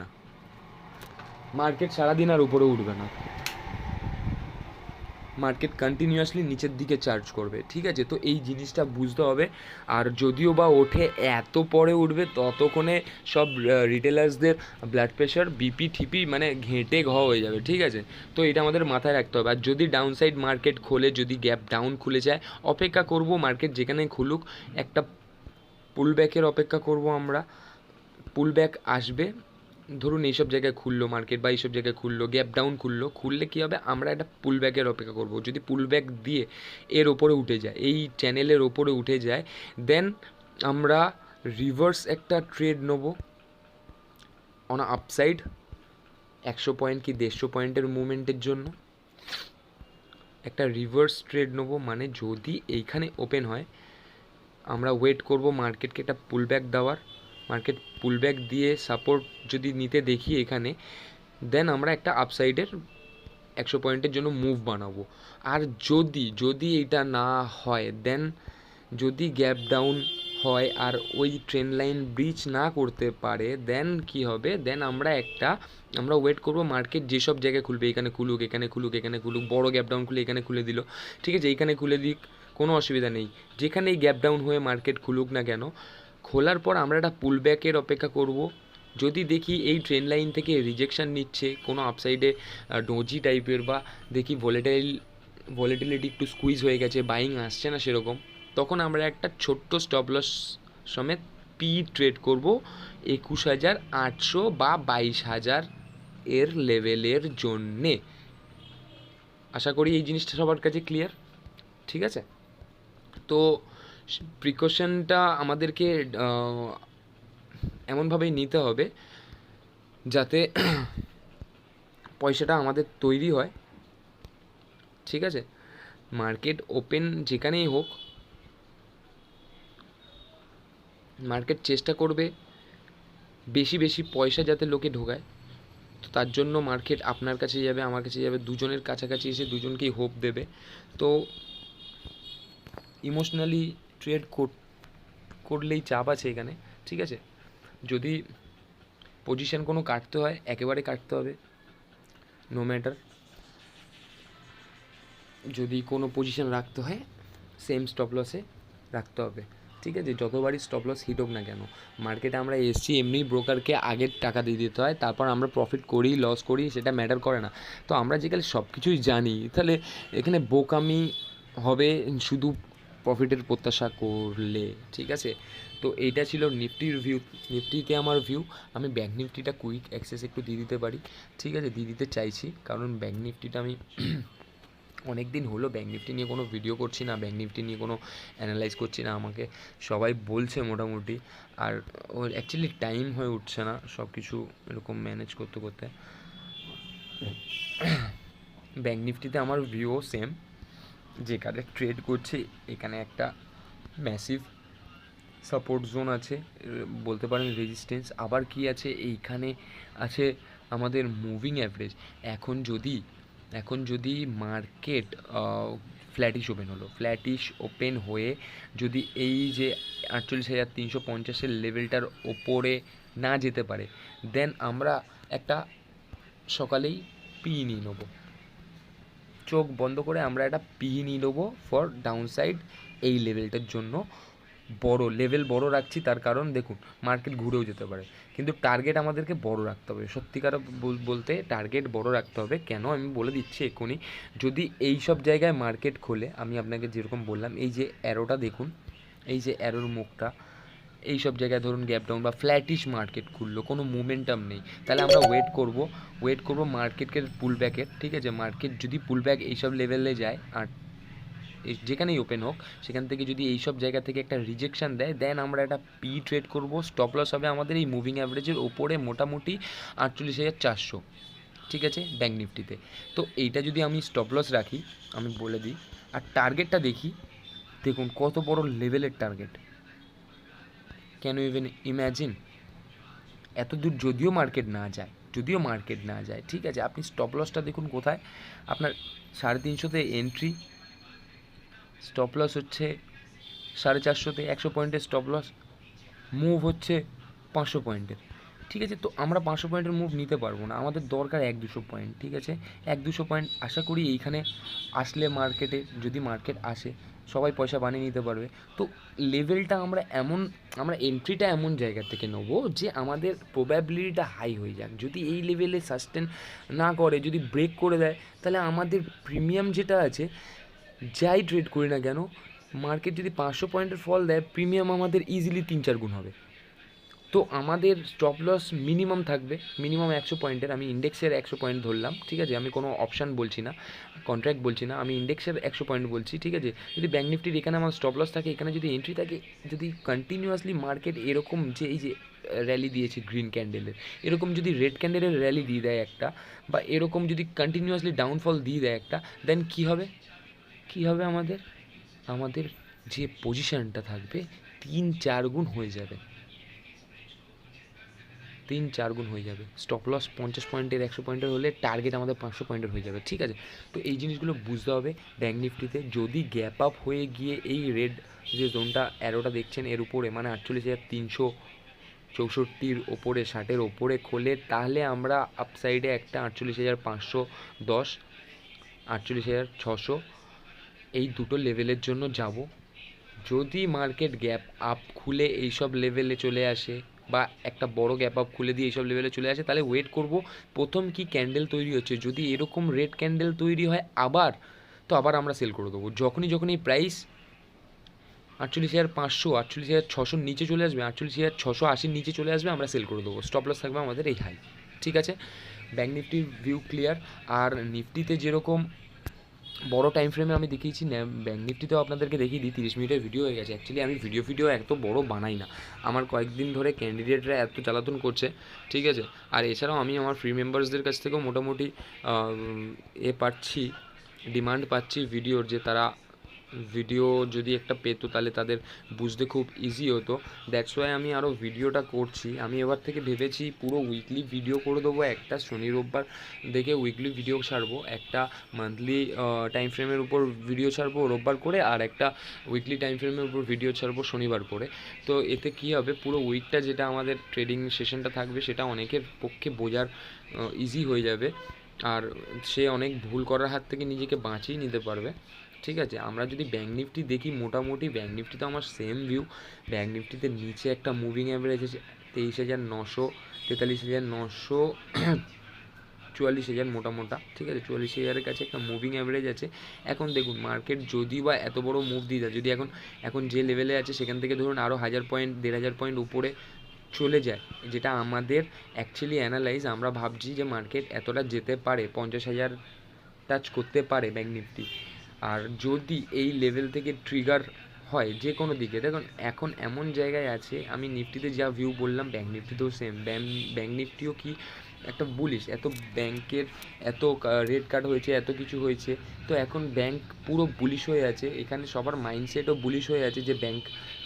S1: না, মার্কেট কন্টিনিউয়াসলি নিচের দিকে চার্জ করবে, ঠিক আছে। তো এই জিনিসটা বুঝতে হবে। আর যদিও বা ওঠে এত পরে উঠবে, ততক্ষণে সব রিটেলার্সদের ব্লাড প্রেশার বিপি ঠিপি মানে ঘেঁটে হয়ে যাবে, ঠিক আছে। তো এটা আমাদের মাথায় রাখতে হবে। আর যদি ডাউনসাইড মার্কেট খোলে, যদি গ্যাপ ডাউন খুলে যায়, অপেক্ষা করব মার্কেট যেখানে খুলুক, একটা পুলব্যাকের অপেক্ষা করব আমরা। পুলব্যাক আসবে, ধরুন এইসব জায়গায় খুললো মার্কেট বা এইসব জায়গায় খুললো, গ্যাপ ডাউন খুললে কী হবে, আমরা একটা পুলব্যাকের অপেক্ষা করব। যদি পুলব্যাক দিয়ে এর ওপরে উঠে যায়, এই চ্যানেলের ওপরে উঠে যায়, দেন আমরা রিভার্স একটা ট্রেড নেব অন আপসাইড 100 পয়েন্ট কি 150 পয়েন্টের মুভমেন্টের জন্য একটা রিভার্স ট্রেড নেব। মানে যদি এইখানে ওপেন হয়, আমরা ওয়েট করব মার্কেটকে একটা পুলব্যাক দেওয়ার, মার্কেট পুলব্যাক দিয়ে সাপোর্ট যদি নিতে দেখি এখানে, দেন আমরা একটা আপসাইডের 100 পয়েন্টের জন্য মুভ বানাবো। আর যদি এটা না হয়, দেন যদি গ্যাপ ডাউন হয় আর ওই ট্রেন লাইন ব্রিজ না করতে পারে, দেন কি হবে, দেন আমরা ওয়েট করবো মার্কেট যেসব জায়গায় খুলবে, এখানে খুলুক, বড় গ্যাপ ডাউন খুলে এখানে খুলে দিল, ঠিক আছে। এইখানে খুলে দিক, কোনো অসুবিধা নেই। যেখানেই গ্যাপ ডাউন হয়ে মার্কেট খুলুক না কেন, খোলার পর আমরা একটা পুল ব্যাকের অপেক্ষা করব। যদি দেখি এই ট্রেন লাইন থেকে রিজেকশন নিচ্ছে কোনো আপসাইডে ডোজি টাইপের, বা দেখি ভলিটিলিটি একটু স্কুইজ হয়ে গেছে, বাইং আসছে না সেরকম, তখন আমরা একটা ছোট্ট স্টপ লস সমেত পি ট্রেড করব 21,800 বা 22,000 এর লেভেলের জন্যে। আশা করি এই জিনিসটা সবার কাছে ক্লিয়ার। ঠিক আছে, তো প্রিকশনটা আমাদেরকে এমনভাবেই নিতে হবে যাতে পয়সাটা আমাদের তৈরি হয়। ঠিক আছে, মার্কেট ওপেন যেখানেই হোক, মার্কেট চেষ্টা করবে বেশি বেশি পয়সা যাতে লোকে ঢোকায়। তো তার জন্য মার্কেট আপনার কাছে যাবে, আমার কাছে যাবে, দুজনের কাছাকাছি এসে দুজনকেই হোপ দেবে। তো ইমোশনালি ট্রেড করলেই চাপ আছে এখানে। ঠিক আছে, যদি পজিশন কোনো কাটতে হয় একেবারে কাটতে হবে, নো ম্যাটার। যদি কোনো পজিশন রাখতে হয় সেম স্টপ লসে রাখতে হবে। ঠিক আছে, যতবারই স্টপ লস হিট হোক না কেন, মার্কেটে আমরা এসছি এমনি, ব্রোকারকে আগের টাকা দিয়ে দিতে হয়, তারপর আমরা প্রফিট করি লস করি সেটা ম্যাটার করে না। তো আমরা যেখানে সব কিছুই জানি, তাহলে এখানে বোকামি হবে শুধু প্রফিটের প্রত্যাশা করলে। ঠিক আছে, তো এইটা ছিল নিফটির ভিউ। নিফটিতে আমার ভিউ, আমি ব্যাঙ্ক নিফটিটা কুইক অ্যাক্সেস একটু দিয়ে দিতে পারি। ঠিক আছে, দিয়ে দিতে চাইছি, কারণ ব্যাঙ্ক নিফটিটা আমি অনেক দিন হলো ব্যাঙ্ক নিফটি নিয়ে কোনো ভিডিও করছি না, ব্যাঙ্ক নিফটি নিয়ে কোনো অ্যানালাইজ করছি না। আমাকে সবাই বলছে মোটামুটি, আর ওর অ্যাকচুয়ালি টাইম হয়ে উঠছে না সব কিছু এরকম ম্যানেজ করতে করতে। ব্যাঙ্ক নিফটিতে আমার ভিউ সেম, যেখানে ট্রেড করছে এখানে একটা ম্যাসিভ সাপোর্ট জোন আছে, বলতে পারেন রেজিস্ট্যান্স। আবার কি আছে, এইখানে আছে আমাদের মুভিং অ্যাভারেজ। এখন যদি মার্কেট ফ্ল্যাটিশ ওপেন হলো, ফ্ল্যাটিশ ওপেন হয়ে যদি এই যে 48,350-এর লেভেলটার ওপরে না যেতে পারে, দেন আমরা একটা সকালেই পি নিয়ে নেবো, চোখ বন্ধ করে আমরা একটা পি নিয়ে নেবো ফর ডাউন সাইড। এই লেভেলটার জন্য লেভেল বড় রাখছি, তার কারণ দেখুন মার্কেট ঘুরেও যেতে পারে, কিন্তু টার্গেট আমাদেরকে বড় রাখতে হবে। সত্যিকার বলতে টার্গেট বড় রাখতে হবে। কেন আমি বলে দিচ্ছি এক্ষুনি। যদি এই সব জায়গায় মার্কেট খোলে, আমি আপনাকে যেরকম বললাম, এই যে অ্যারোটা দেখুন, এই যে অ্যারোর মুখটা, এই সব জায়গায় ধরুন গ্যাপ ডাউন বা ফ্ল্যাটিশ মার্কেট খুললো, কোনো মোমেন্টাম নেই, তাহলে আমরা ওয়েট করব মার্কেটকে পুল ব্যাকের। ঠিক আছে, মার্কেট যদি পুল ব্যাক এইসব লেভেলে যায়, আর যেখানেই ওপেন হোক সেখান থেকে যদি এই সব জায়গা থেকে একটা রিজেকশান দেয়, দেন আমরা একটা পি ট্রেড করব। স্টপ লস হবে আমাদের এই মুভিং অ্যাভারেজের ওপরে, মোটামুটি 48,400। ঠিক আছে, ব্যাঙ্ক নিফটিতে। তো এইটা যদি আমি স্টপ লস রাখি, আমি বলে দিই, আর টার্গেটটা দেখি, দেখুন কত বড় লেভেলের target, can you even imagine? এত দূর যদিও মার্কেট না যায়, ঠিক আছে, আপনি স্টপ লসটা দেখুন কোথায়, আপনার 350তে এন্ট্রি, স্টপ লস হচ্ছে 450তে, 100 পয়েন্টের স্টপ লস, মুভ হচ্ছে 500 পয়েন্টের। ঠিক আছে, তো আমরা 500 পয়েন্টের মুভ নিতে পারবো না, আমাদের দরকার 1-200 পয়েন্ট। ঠিক আছে, 1-200 পয়েন্ট আশা করি এইখানে আসলে, মার্কেটে যদি মার্কেট আসে সবাই পয়সা বানিয়ে নিতে পারবে। তো লেভেলটা আমরা এন্ট্রিটা এমন জায়গা থেকে নেবো যে আমাদের প্রবাবিলিটিটা হাই হয়ে যাক। যদি এই লেভেলে সাস্টেন না করে, যদি ব্রেক করে দেয়, তাহলে আমাদের প্রিমিয়াম যেটা আছে, যাই ট্রেড করি না কেন, মার্কেট যদি 500 পয়েন্টের ফল দেয়, প্রিমিয়াম আমাদের ইজিলি 3-4 গুণ হবে। তো আমাদের স্টপ লস মিনিমাম থাকবে, মিনিমাম 100 পয়েন্টের। আমি ইন্ডেক্সের 100 পয়েন্ট ধরলাম। ঠিক আছে, আমি কোনো অপশান বলছি না, কন্ট্রাক্ট বলছি না, আমি ইন্ডেক্সের 100 পয়েন্ট বলছি। ঠিক আছে, যদি ব্যাঙ্ক নিফটির এখানে আমার স্টপ লস থাকে, এখানে যদি এন্ট্রি থাকে, যদি কন্টিনিউয়াসলি মার্কেট এরকম যে এই যে র্যালি দিয়েছে গ্রিন ক্যান্ডেলের, এরকম যদি রেড ক্যান্ডেলের র্যালি দিয়ে দেয় একটা, বা এরকম যদি কন্টিনিউয়াসলি ডাউনফল দিয়ে দেয় একটা, দেন কী হবে আমাদের যে পজিশনটা থাকবে 3-4 গুণ হয়ে যাবে, 3-4 গুণ হয়ে যাবে। স্টপ লস 50 পয়েন্টের, 100 পয়েন্টের হলে টার্গেট আমাদের 500 পয়েন্টের হয়ে যাবে। ঠিক আছে, তো এই জিনিসগুলো বুঝতে হবে। ব্যাঙ্ক নিফটিতে যদি গ্যাপ আপ হয়ে গিয়ে এই রেড যে জোনটা অ্যারোটা দেখছেন এর উপরে, মানে 48,364-র ওপরে, 60-এর ওপরে খোলে, তাহলে আমরা আপসাইডে একটা 48,510, 48,600 এই দুটো লেভেলের জন্য যাব। যদি মার্কেট গ্যাপ আপ খুলে এইসব লেভেলে চলে আসে বা একটা বড় গ্যাপ আপ খুলে দিয়ে এইসব লেভেলে চলে আসে, তাহলে ওয়েট করব প্রথম কি ক্যান্ডেল তৈরি হচ্ছে, যদি এরকম রেড ক্যান্ডেল তৈরি হয় আবার, তো আবার আমরা সেল করে দেবো। যখনই এই প্রাইস 48,500 48,600 নিচে চলে আসবে, 48,680 নিচে চলে আসবে, আমরা সেল করে দেবো। স্টপ লস থাকবে আমাদের এই হাই। ঠিক আছে, ব্যাঙ্ক নিফটির ভিউ ক্লিয়ার। আর নিফটিতে যেরকম বড় টাইম ফ্রেমে আমি দেখিয়েছি, ব্যাঙ্ক নিফটিতেও আপনাদেরকে দেখিয়ে দিই। 30 মিনিটের ভিডিও হয়ে গেছে। অ্যাকচুয়ালি আমি ভিডিও এত বড় বানাই না, আমার কয়েকদিন ধরে ক্যান্ডিডেটরা এত জ্বালাতন করছে। ঠিক আছে, আর এছাড়াও আমি আমার ফ্রি মেম্বার্সদের কাছ থেকেও মোটামুটি পাচ্ছি, ডিমান্ড পাচ্ছি ভিডিওর, যে তারা ভিডিও যদি একটা পেতো তাহলে তাদের বুঝতে খুব ইজি হতো। দ্যাটস ওয়াই আমি আরও ভিডিওটা করছি। আমি এবার থেকে ভেবেছি পুরো উইকলি ভিডিও করে দেবো, একটা শনি রোববার দেখে উইকলি ভিডিও ছাড়বো, একটা মান্থলি টাইম ফ্রেমের উপর ভিডিও ছাড়বো রোববার করে, আর একটা উইকলি টাইম ফ্রেমের উপর ভিডিও ছাড়বো শনিবার করে। তো এতে কী হবে, পুরো উইকটা যেটা আমাদের ট্রেডিং সেশনটা থাকবে সেটা অনেকের পক্ষে বোঝার ইজি হয়ে যাবে, আর সে অনেক ভুল করার হাত থেকে নিজেকে বাঁচিয়ে নিতে পারবে। ঠিক আছে, আমরা যদি ব্যাঙ্ক নিফটি দেখি, মোটামুটি ব্যাঙ্ক নিফটিতে আমার সেম ভিউ। ব্যাঙ্ক নিফটিতে নিচে একটা মুভিং অ্যাভারেজ আছে 23,900, 43,900, 44,000 মোটা। ঠিক আছে, 44,000-এর কাছে একটা মুভিং অ্যাভারেজ আছে। এখন দেখুন মার্কেট যদি বা এত বড় মুভ দিয়ে যায়, যদি এখন যে লেভেলে আছে সেখান থেকে ধরুন আরও 1000 পয়েন্ট 1500 পয়েন্ট উপরে চলে যায়, যেটা আমাদের অ্যাকচুয়ালি অ্যানালাইজ, আমরা ভাবছি যে মার্কেট এতটা যেতে পারে, 50,000 টাচ করতে পারে ব্যাঙ্ক নিফটি। আর যদি এই লেভেল থেকে ট্রিগার হয় যে কোনো দিকে, দেখুন এখন এমন জায়গায় আছে, আমি নিফটিতে যা ভিউ বললাম ব্যাঙ্ক নিফটিতেও সেম। ব্যাঙ্ক নিফটিও কি একটা বুলিশ, এত ব্যাংকের এত রেট কাট হয়েছে, এত কিছু হয়েছে, তো এখন ব্যাংক পুরো বুলিশ হয়ে আছে। এখানে সবার মাইন্ডসেটও বুলিশ হয়ে আছে যে ব্যাংক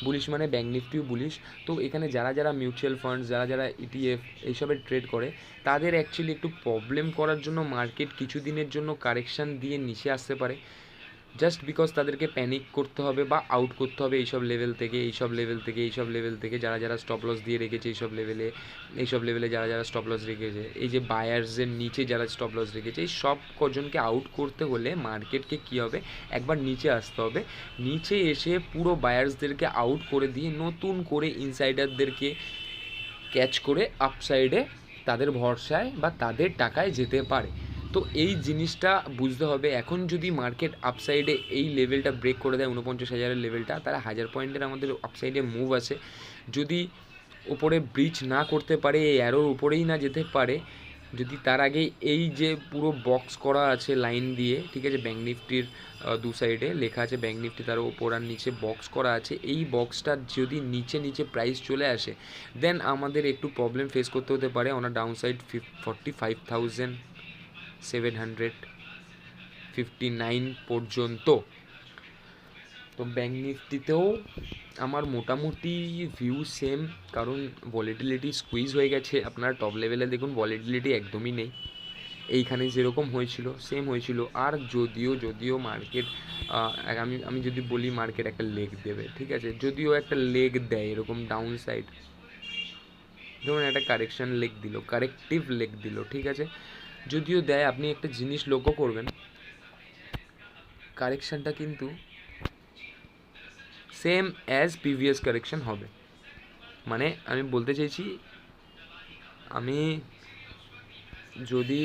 S1: বুলিশ মানে ব্যাঙ্ক নিফটিও বুলিশ। তো এখানে যারা মিউচুয়াল ফান্ডস, যারা ইটিএফ এইসবের ট্রেড করে, তাদের অ্যাকচুয়ালি একটু প্রবলেম করার জন্য মার্কেট কিছু দিনের জন্য কারেকশান দিয়ে নিচে আসতে পারে, জাস্ট বিকজ তাদেরকে প্যানিক করতে হবে বা আউট করতে হবে এইসব লেভেল থেকে যারা স্টপ লস দিয়ে রেখেছে এইসব লেভেলে যারা স্টপ লস রেখেছে, এই যে বায়ার্সের নিচে যারা স্টপ লস রেখেছে, এই সব কজনকে আউট করতে হলে মার্কেটকে কী হবে, একবার নিচে আসতে হবে। নিচে এসে পুরো বায়ার্সদেরকে আউট করে দিয়ে নতুন করে ইনসাইডারদেরকে ক্যাচ করে আপসাইডে তাদের ভরসায় বা তাদের টাকায় যেতে পারে। তো এই জিনিসটা বুঝতে হবে। এখন যদি মার্কেট আপসাইডে এই লেভেলটা ব্রেক করে দেয় 49,000-এর লেভেলটা, তাহলে 1000 পয়েন্টের আমাদের আপসাইডে মুভ আছে। যদি ওপরে ব্রিজ না করতে পারে, এই অ্যারোর উপরেই না যেতে পারে, যদি তার আগে এই যে পুরো বক্স করা আছে লাইন দিয়ে, ঠিক আছে, ব্যাঙ্ক নিফটির দু সাইডে লেখা আছে ব্যাঙ্ক নিফটি, তার ওপর আর নিচে বক্স করা আছে, এই বক্সটার যদি নিচে প্রাইস চলে আসে, দেন আমাদের একটু প্রবলেম ফেস করতে হতে পারে অন ডাউন সাইড 45,759 পর্যন্ত। তো ব্যাঙ্ক নিফটিতেও আমার মোটামুটি ভিউ সেম, কারণ ভলিটিলিটি স্কুইজ হয়ে গেছে। আপনার টপ লেভেলে দেখুন ভলিটিলিটি একদমই নেই, এইখানে যেরকম হয়েছিল সেম হয়েছিল। আর যদিও মার্কেট আমি যদি বলি মার্কেট একটা লেগ দেবে, ঠিক আছে, যদিও একটা লেগ দেয় এরকম ডাউন সাইড, ধরুন একটা কারেকশন লেগ দিল, কারেক্টিভ লেগ দিল, ঠিক আছে, যদিও দেয়, আপনি একটা জিনিস লক্ষ্য করবেন, কারেকশানটা কিন্তু সেম অ্যাজ প্রিভিয়াস কারেকশন হবে। মানে আমি বলতে চাইছি, আমি যদি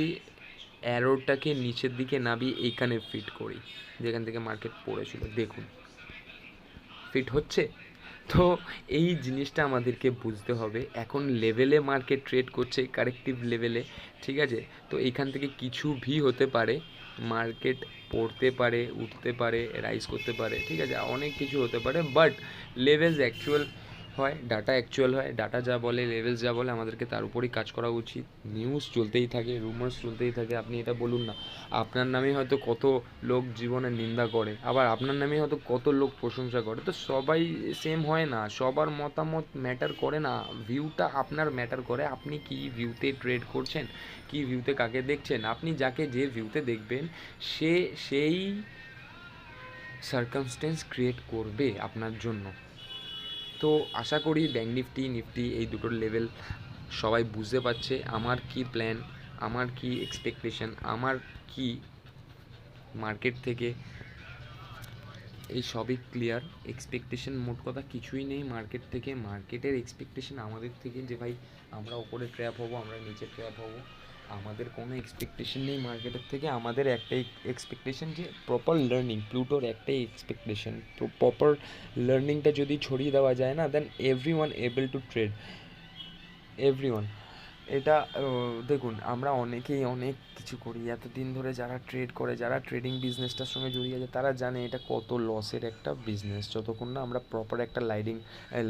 S1: অ্যারোটাকে নিচের দিকে নামিয়ে এইখানে ফিট করি, যেখান থেকে মার্কেট পড়েছিল, দেখুন ফিট হচ্ছে। তো এই জিনিসটা আমাদেরকে বুঝতে হবে। এখন লেভেলে মার্কেট ট্রেড করছে, কারেক্টিভ লেভেলে, ঠিক আছে, তো এইখান থেকে কিছু ভি হতে পারে, মার্কেট পড়তে পারে, উঠতে পারে, রাইজ করতে পারে, ঠিক আছে, অনেক কিছু হতে পারে। বাট লেভেলস অ্যাকচুয়াল হয়, ডাটা অ্যাকচুয়াল হয়, ডাটা যা বলে, লেভেলস যা বলে, আমাদেরকে তার উপরেই কাজ করা উচিত। নিউজ চলতেই থাকে, রুমার্স চলতেই থাকে। আপনি এটা বলুন না, আপনার নামে হয়তো কত লোক জীবনে নিন্দা করে, আবার আপনার নামে হয়তো কত লোক প্রশংসা করে। তো সবাই সেম হয় না, সবার মতামত ম্যাটার করে না, ভিউটা আপনার ম্যাটার করে। আপনি কি ভিউতে ট্রেড করছেন, কি ভিউতে কাকে দেখছেন, আপনি যাকে যে ভিউতে দেখবেন সেই সার্কামস্টেন্স ক্রিয়েট করবে আপনার জন্য। তো আশা করি ব্যাঙ্ক নিফটি এই দুটোর লেভেল সবাই বুঝতে পারছে, আমার কি প্ল্যান, আমার কি এক্সপেকটেশন, আমার কি মার্কেট থেকে এই সবই ক্লিয়ার। এক্সপেকটেশন মোট কথা কিছুই নেই মার্কেট থেকে, মার্কেটের এক্সপেকটেশন আমাদের থেকে যে ভাই আমরা ওপরে ট্র্যাপ হবো, আমরা নিচে ট্র্যাপ হবো, আমাদের কোনো এক্সপেকটেশন নেই মার্কেটের থেকে। আমাদের একটাই এক্সপেকটেশন যে প্রপার লার্নিং, প্লুটোর একটাই এক্সপেকটেশন, তো প্রপার লার্নিংটা যদি ছড়িয়ে দেওয়া যায় না, then every one able to trade, every one. এটা দেখুন, আমরা অনেকেই অনেক কিছু করি এতদিন ধরে, যারা ট্রেড করে, যারা ট্রেডিং বিজনেসটার সঙ্গে জড়িয়ে আছে, তারা জানে এটা কত লসের একটা বিজনেস, যতক্ষণ না আমরা প্রপার একটা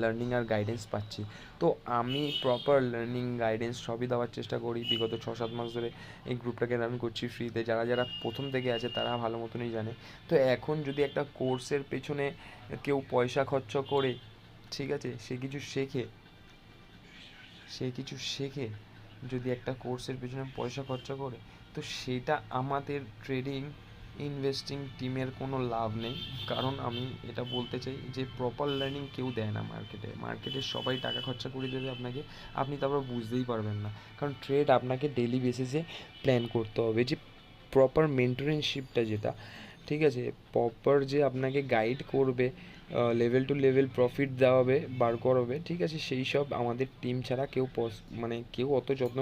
S1: লার্নিং আর গাইডেন্স পাচ্ছি। তো আমি প্রপার লার্নিং গাইডেন্স সবই দেওয়ার চেষ্টা করি। বিগত 6-7 মাস ধরে এই গ্রুপটাকে রান করছি ফ্রিতে, যারা যারা প্রথম থেকে আছে তারা ভালো মতনই জানে। তো এখন যদি একটা কোর্সের পেছনে কেউ পয়সা খরচ করে, ঠিক আছে, সে কিছু শেখে, যদি একটা কোর্সের পেছনে পয়সা খরচা করে, তো সেটা আমাদের ট্রেডিং ইনভেস্টিং টিমের কোনো লাভ নেই। কারণ আমি এটা বলতে চাই যে প্রপার লার্নিং কেউ দেয় না মার্কেটে সবাই টাকা খরচা করে দেবে আপনাকে, আপনি তারপর বুঝতেই পারবেন না। কারণ ট্রেড আপনাকে ডেলি বেসিসে প্ল্যান করতে হবে, যে প্রপার মেন্টরশিপটা যেটা, ঠিক আছে, প্রপার যে আপনাকে গাইড করবে, লেভেল টু লেভেল প্রফিট দেওয়াবে, বার করাবে, ঠিক আছে, সেই সব আমাদের টিম ছাড়া কেউ কেউ অত যত্ন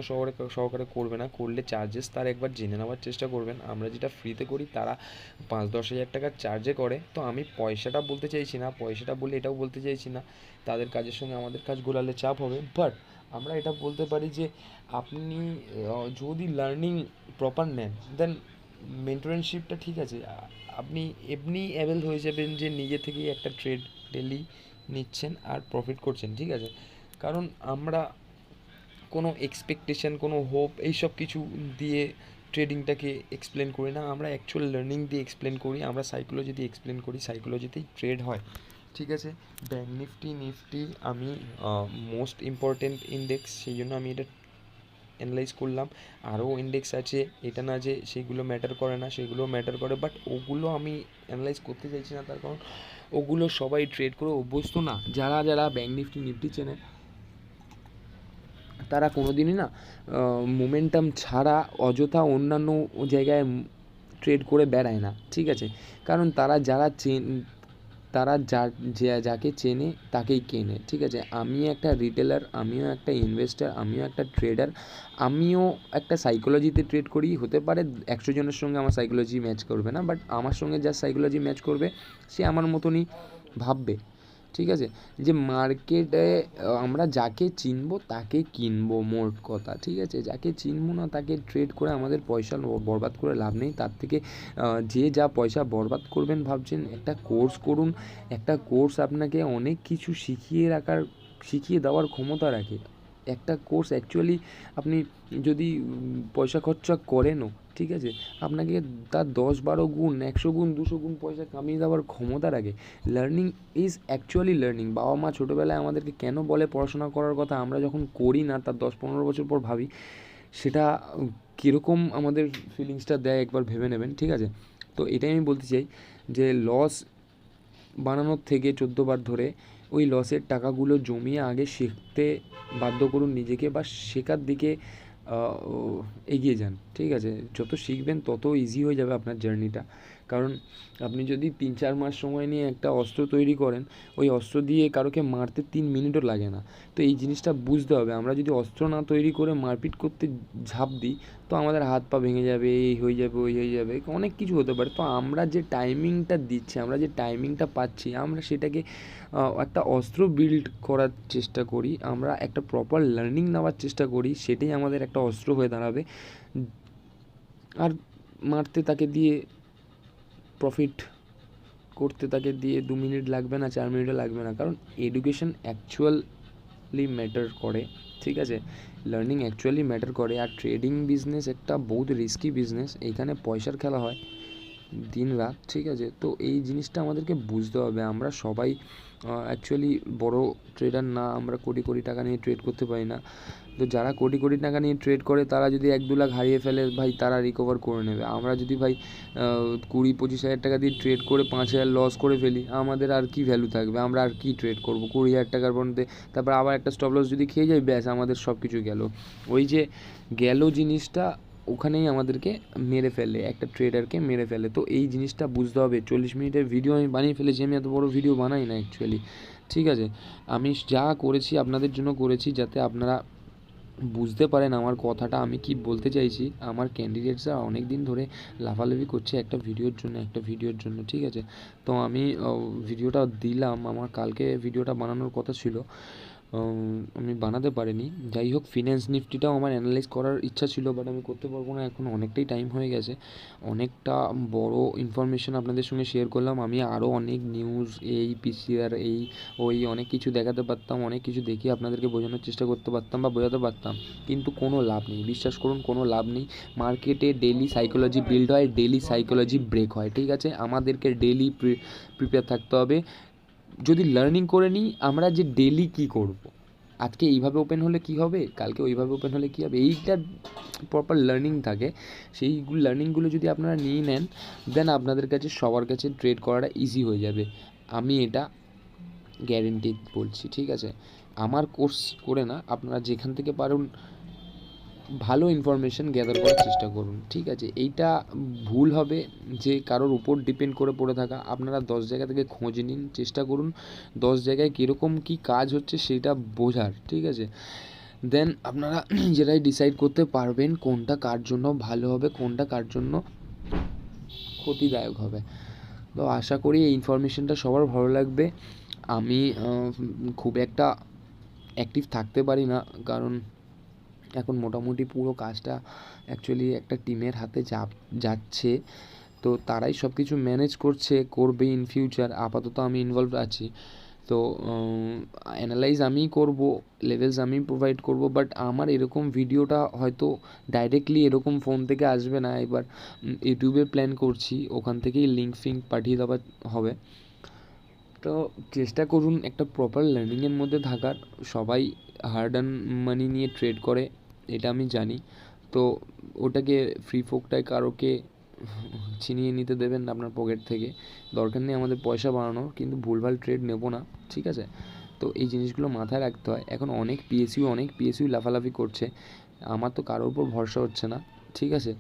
S1: সহকারে করবে না। করলে চার্জেস তার একবার জেনে নেওয়ার চেষ্টা করবেন। আমরা যেটা ফ্রিতে করি তারা 5-10 হাজার টাকা চার্জে করে। তো আমি পয়সাটা বলতে চাইছি না, পয়সাটা বলে এটাও বলতে চাইছি না তাদের কাজের সঙ্গে আমাদের কাজ গোলালে চাপ হবে, বাট আমরা এটা বলতে পারি যে আপনি যদি লার্নিং প্রপার নেন, দেন মেন্টরশিপটা, ঠিক আছে, আপনি এমনি অ্যাভেল হয়ে যাবেন যে নিজে থেকেই একটা ট্রেড ডেলি নিচ্ছেন আর প্রফিট করছেন, ঠিক আছে। কারণ আমরা কোনো এক্সপেকটেশন, কোনো হোপ, এইসব কিছু দিয়ে ট্রেডিংটাকে এক্সপ্লেন করি না, আমরা অ্যাকচুয়াল লার্নিং দিয়ে এক্সপ্লেন করি, আমরা সাইকোলজি দিয়ে এক্সপ্লেন করি, সাইকোলজিতেই ট্রেড হয়, ঠিক আছে। ব্যাঙ্ক নিফটি আমি মোস্ট ইম্পর্টেন্ট ইন্ডেক্স, সেই জন্য আমি এটা অ্যানালাইজ করলাম। আরও ইন্ডেক্স আছে, এটা না যে সেগুলো ম্যাটার করে না, সেগুলো ম্যাটার করে, বাট ওগুলো আমি অ্যানালাইজ করতে চাইছি না, তার কারণ ওগুলো সবাই ট্রেড করে অভ্যস্ত না। যারা যারা ব্যাঙ্ক নিফটি চেনে, তারা কোনো দিনই না মোমেন্টাম ছাড়া অযথা অন্যান্য জায়গায় ট্রেড করে বেড়ায় না, ঠিক আছে। কারণ তারা যাকে চেনে তাকেই কেনে, ঠিক আছে। আমি একটা রিটেলার, আমিও একটা ইনভেস্টার, আমিও একটা ট্রেডার, আমিও একটা সাইকোলজিতে ট্রেড করি। হতে পারে 100 জনের সঙ্গে আমার সাইকোলজি ম্যাচ করবে না, বাট আমার সঙ্গে যার সাইকোলজি ম্যাচ করবে সে আমার মতনই ভাববে, ঠিক আছে। যে মার্কেটে আমরা যাকে চিনবো তাকে কিনবো, মোট কথা, ঠিক আছে। যাকে চিনবো না তাকে ট্রেড করে আমাদের পয়সা বরবাদ করে লাভ নেই। তার থেকে যে যা পয়সা বরবাদ করবেন ভাবছেন, একটা কোর্স করুন। একটা কোর্স আপনাকে অনেক কিছু শিখিয়ে দেওয়ার ক্ষমতা রাখে। একটা কোর্স অ্যাকচুয়ালি আপনি যদি পয়সা খরচা করেনও, ঠিক আছে, আপনাকে তার 10-12 গুণ, 100 গুণ, 200 গুণ পয়সা কামিয়ে দেওয়ার ক্ষমতা রাখে। Learning is actually learning. বাবা মা ছোটোবেলায় আমাদেরকে কেন বলে পড়াশোনা করার কথা, আমরা যখন করি না তার 10-15 বছর পর ভাবি সেটা কীরকম আমাদের ফিলিংসটা দেয়, একবার ভেবে নেবেন, ঠিক আছে। তো এটাই আমি বলতে চাই যে লস বানানোর থেকে 14 বার ধরে ওই লসের টাকাগুলো জমিয়ে আগে শিখতে বাধ্য করুন নিজেকে, বা শেখার দিকে এগিয়ে যান, ঠিক আছে। যত শিখবেন তত ইজি হয়ে যাবে আপনার জার্নিটা। কারণ আপনি যদি 3-4 মাস সময় নিয়ে একটা অস্ত্র তৈরি করেন, ওই অস্ত্র দিয়ে কারোকে মারতে 3 মিনিটও লাগে না। তো এই জিনিসটা বুঝতে হবে। আমরা যদি অস্ত্র না তৈরি করে মারপিট করতে ঝাঁপ দিই, তো আমাদের হাত পা ভেঙে যাবে, এই হয়ে যাবে, ওই হয়ে যাবে, অনেক কিছু হতে পারে। তো আমরা যে টাইমিংটা দিচ্ছি, আমরা যে টাইমিংটা পাচ্ছি, আমরা সেটাকে একটা অস্ত্র বিল্ড করার চেষ্টা করি, আমরা একটা প্রপার লার্নিং নেওয়ার চেষ্টা করি, সেটাই আমাদের একটা অস্ত্র হয়ে দাঁড়াবে। আর মারতে তাকে দিয়ে, প্রফিট করতে তাকে দিয়ে 2 মিনিট লাগবে না, 4 মিনিটও লাগবে না। কারণ এডুকেশন অ্যাকচুয়ালি ম্যাটার করে, ঠিক আছে। লার্নিং অ্যাকচুয়ালি ম্যাটার করে। আর ট্রেডিং বিজনেস একটা বহুত রিস্কি বিজনেস, এইখানে পয়সার খেলা হয় দিন রাত, ঠিক আছে। তো এই জিনিসটা আমাদেরকে বুঝতে হবে। আমরা সবাই অ্যাকচুয়ালি বড় ট্রেডার না, আমরা কোটি কোটি টাকা নিয়ে ট্রেড করতে পারি না। তো যারা কোটি কোটি টাকা নিয়ে ট্রেড করে, তারা যদি 1-2 লাখ হারিয়ে ফেলে, ভাই তারা রিকভার করে নেবে। আমরা যদি ভাই 20-25 হাজার টাকা দিয়ে ট্রেড করে 5 হাজার লস করে ফেলি, আমাদের আর কি ভ্যালু থাকবে? আমরা আর কি ট্রেড করবো 20 হাজার টাকার মধ্যে? তারপর আবার একটা স্টপ লস যদি খেয়ে যাই, ব্যাস আমাদের সব কিছু গেল। ওই যে গেল জিনিসটা ওখানেই আমাদেরকে মেরে ফেলে, একটা ট্রেডারকে মেরে ফেলে। তো এই জিনিসটা বুঝতে হবে। 40 মিনিটের ভিডিও আমি বানিয়ে ফেলেছি, আমি এত বড় ভিডিও বানাই না অ্যাকচুয়ালি, ঠিক আছে। আমি যা করেছি আপনাদের জন্য করেছি, যাতে আপনারা বুঝতে পারেন আমার কথাটা আমি কি বলতে চাইছি। আমার ক্যান্ডিডেটসরা অনেক দিন ধরে লাফালাফি করছে একটা ভিডিওর জন্য, ঠিক আছে। তো আমি ভিডিওটা দিলাম, আমার কালকে ভিডিওটা বানানোর কথা ছিল, আমি বানাতে পারিনি। যাই হোক, ফিন্যান্স নিফটিটাও আমার অ্যানালাইজ করার ইচ্ছা ছিল, বাট আমি করতে পারবো না, এখন অনেকটাই টাইম হয়ে গেছে। অনেকটা বড় ইনফরমেশন আপনাদের সঙ্গে শেয়ার করলাম। আমি আরও অনেক নিউজ, এই পিসিআর, এই ওই অনেক কিছু দেখাতে পারতাম, অনেক কিছু দেখিয়ে আপনাদেরকে বোঝানোর চেষ্টা করতে পারতাম বা বোঝাতে পারতাম, কিন্তু কোনো লাভ নেই, বিশ্বাস করুন কোনো লাভ নেই। মার্কেটে ডেলি সাইকোলজি বিল্ড হয়, ডেলি সাইকোলজি ব্রেক হয়, ঠিক আছে। আমাদেরকে ডেলি প্রিপেয়ার থাকতে হবে। যদি লার্নিং করে নিই আমরা যে ডেলি কী করব, আজকে এইভাবে ওপেন হলে কী হবে, কালকে ওইভাবে ওপেন হলে কী হবে, এইটা প্রপার লার্নিং থাকে। সেইগুলো লার্নিংগুলো যদি আপনারা নিয়ে নেন, দেন আপনাদের কাছে সবার কাছে ট্রেড করাটা ইজি হয়ে যাবে। আমি এটা গ্যারেন্টি বলছি, ঠিক আছে। আমার কোর্স করে না, আপনারা যেখান থেকে পারুন ভালো ইনফরমেশান গ্যাদার করার চেষ্টা করুন, ঠিক আছে। এইটা ভুল হবে যে কারোর উপর ডিপেন্ড করে পড়ে থাকা। আপনারা 10 জায়গা থেকে খোঁজ নিন, চেষ্টা করুন 10 জায়গায় কীরকম কী কাজ হচ্ছে সেটা বোঝার, ঠিক আছে। দেন আপনারা নিজেরাই ডিসাইড করতে পারবেন কোনটা কার জন্য ভালো হবে, কোনটা কার জন্য ক্ষতিদায়ক হবে। তো আশা করি এই ইনফরমেশানটা সবার ভালো লাগবে। আমি খুব একটা অ্যাক্টিভ থাকতে পারি না, কারণ এখন মোটামুটি পুরো কাজটা অ্যাকচুয়ালি একটা টিমের হাতে যাচ্ছে, তো তারাই সব কিছু ম্যানেজ করবে ইন ফিউচার। আপাতত আমি ইনভলভ আছি, তো অ্যানালাইজ আমিই করব, লেভেলস আমি প্রোভাইড করব, বাট আমার এরকম ভিডিওটা হয়তো ডাইরেক্টলি এরকম ফোন থেকে আসবে না। এবার ইউটিউবে প্ল্যান করছি, ওখান থেকেই লিঙ্ক পাঠিয়ে দেওয়া হবে। তো চেষ্টা করুন একটা প্রপার লার্নিংয়ের মধ্যে থাকার। সবাই হার্ড আর্ন মানি নিয়ে ট্রেড করে, এটা আমি জানি। তো ওটাকে ফ্রি ফোকটায় কারোকে ছিনিয়ে নিতে দেবেন না আপনার পকেট থেকে। দরকার নেই আমাদের পয়সা বানানোর, কিন্তু ভুলভাল ট্রেড নেব না, ঠিক আছে। তো এই জিনিসগুলো মাথায় রাখতে হয়। এখন অনেক পিএসইউ লাফালাফি করছে, আমার তো কারোর উপর ভরসা হচ্ছে না, ঠিক আছে।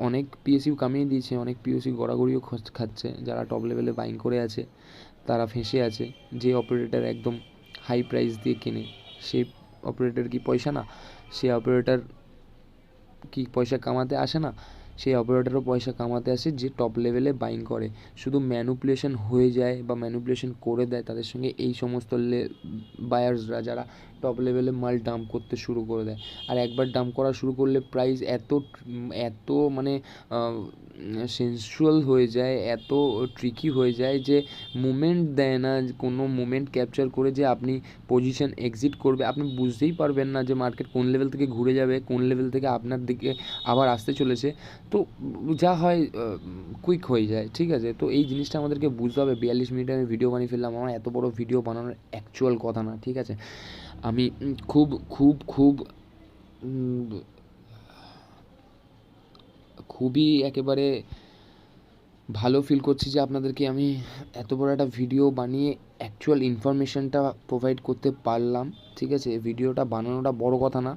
S1: অনেক পিএসইউ কামিয়ে দিয়েছে, অনেক পিএসইউ গড়াগড়িও খাচ্ছে। যারা টপ লেভেলে বাইং করে আছে তারা ফেঁসে আছে। যে অপারেটর একদম হাই প্রাইস দিয়ে কেনে, সেই অপারেটর কি পয়সা না? সে অপারেটর কি পয়সা কামাতে আসে না? সেই অপারেটরও পয়সা কামাতে আসে যে টপ লেভেলে বাইং করে। শুধু ম্যানুপুলেশন হয়ে যায় বা ম্যানুপুলেশন করে দেয় তাদের সঙ্গে এই সমস্ত বায়ার্সরা, যারা টপ লেভেলে মাল ডাম্প করতে শুরু করে দেয়। আর একবার ডাম্প করা শুরু করলে প্রাইস এত মানে সেন্সুয়াল হয়ে যায়, এত ট্রিকি হয়ে যায় যে মুমেন্ট দেয় না, কোনো মুমেন্ট ক্যাপচার করে যে আপনি পজিশন এক্সিট করবে, আপনি বুঝতেই পারবেন না যে মার্কেট কোন লেভেল থেকে ঘুরে যাবে, কোন লেভেল থেকে আপনার দিকে আবার আসতে চলেছে। তো যা হয় কুইক হয়ে যায়, ঠিক আছে। তো এই জিনিসটা আমাদেরকে বুঝতে হবে। 42 মিনিটে আমি ভিডিও বানিয়ে ফেললাম, আমার এত বড় ভিডিও বানানোর অ্যাকচুয়াল কথা না, ঠিক আছে। আমি খুব খুব খুব খুবই একেবারে ভালো ফিল করছি যে আপনাদেরকে আমি এত বড় একটা ভিডিও বানিয়ে অ্যাকচুয়াল ইনফরমেশানটা প্রোভাইড করতে পারলাম, ঠিক আছে। ভিডিওটা বানানোটা বড় কথা না,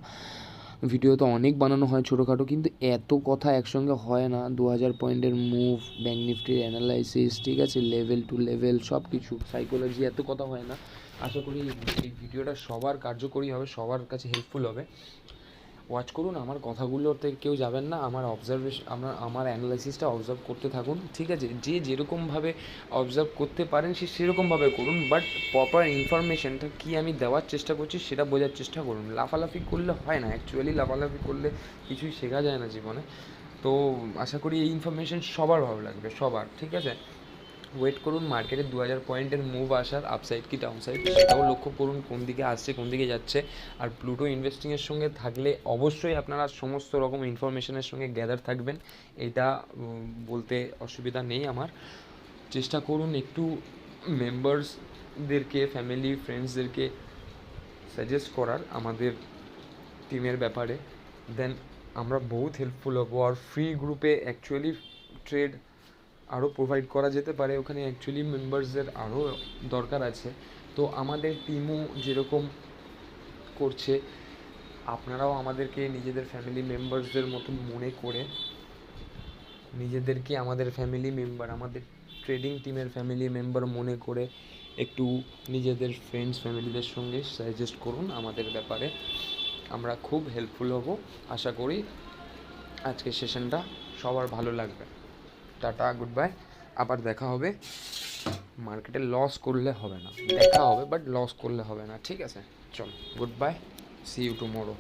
S1: ভিডিও তো অনেক বানানো হয় ছোটোখাটো, কিন্তু এত কথা একসঙ্গে হয় না। 2000 পয়েন্টের মুভ, ব্যাঙ্ক নিফটির অ্যানালাইসিস, ঠিক আছে, লেভেল টু লেভেল সব কিছু, সাইকোলজি, এত কথা হয় না। আশা করি এই ভিডিওটা সবার কার্যকরী হবে, সবার কাছে হেল্পফুল হবে। ওয়াচ করুন, আমার কথাগুলোতে কেউ যাবেন না, আমার অ্যানালাইসিসটা অবজার্ভ করতে থাকুন, ঠিক আছে। যে যেরকমভাবে অবজার্ভ করতে পারেন সে সেরকমভাবে করুন, বাট প্রপার ইনফরমেশানটা কী আমি দেওয়ার চেষ্টা করছি সেটা বোঝার চেষ্টা করুন। লাফালাফি করলে হয় না, অ্যাকচুয়ালি লাফালাফি করলে কিছুই শেখা যায় না জীবনে। তো আশা করি এই ইনফরমেশান সবার ভালো লাগবে, সবার, ঠিক আছে। ওয়েট করুন মার্কেটে 2000 পয়েন্টের মুভ আসার, আপসাইড কি ডাউনসাইড সেটাও লক্ষ্য করুন, কোন দিকে আসছে কোন দিকে যাচ্ছে। আর প্লুটো ইনভেস্টিংয়ের সঙ্গে থাকলে অবশ্যই আপনারা সমস্ত রকম ইনফরমেশনের সঙ্গে গ্যাদার থাকবেন, এটা বলতে অসুবিধা নেই আমার। চেষ্টা করুন একটু মেম্বার্সদেরকে, ফ্যামিলি ফ্রেন্ডসদেরকে সাজেস্ট করার আমাদের টিমের ব্যাপারে, দেন আমরা বহুত হেল্পফুল হবো। আর ফ্রি গ্রুপে অ্যাকচুয়ালি ট্রেড আরও প্রোভাইড করা যেতে পারে, ওখানে অ্যাকচুয়ালি মেম্বার্সদের আরও দরকার আছে। তো আমাদের টিমও যেরকম করছে, আপনারাও আমাদেরকে নিজেদের ফ্যামিলি মেম্বার্সদের মতন মনে করে নিজেদেরকে আমাদের ফ্যামিলি মেম্বার, আমাদের ট্রেডিং টিমের ফ্যামিলি মেম্বার মনে করে একটু নিজেদের ফ্রেন্ডস ফ্যামিলিদের সঙ্গে সাজেস্ট করুন আমাদের ব্যাপারে। আমরা খুব হেল্পফুল হব। আশা করি আজকের সেশনটা সবার ভালো লাগবে। Tata, good bye. আবার দেখা হবে। মার্কেটে লস করলে হবে না, দেখা হবে বাট লস করলে হবে না, ঠিক আছে? চল, good bye, see you tomorrow.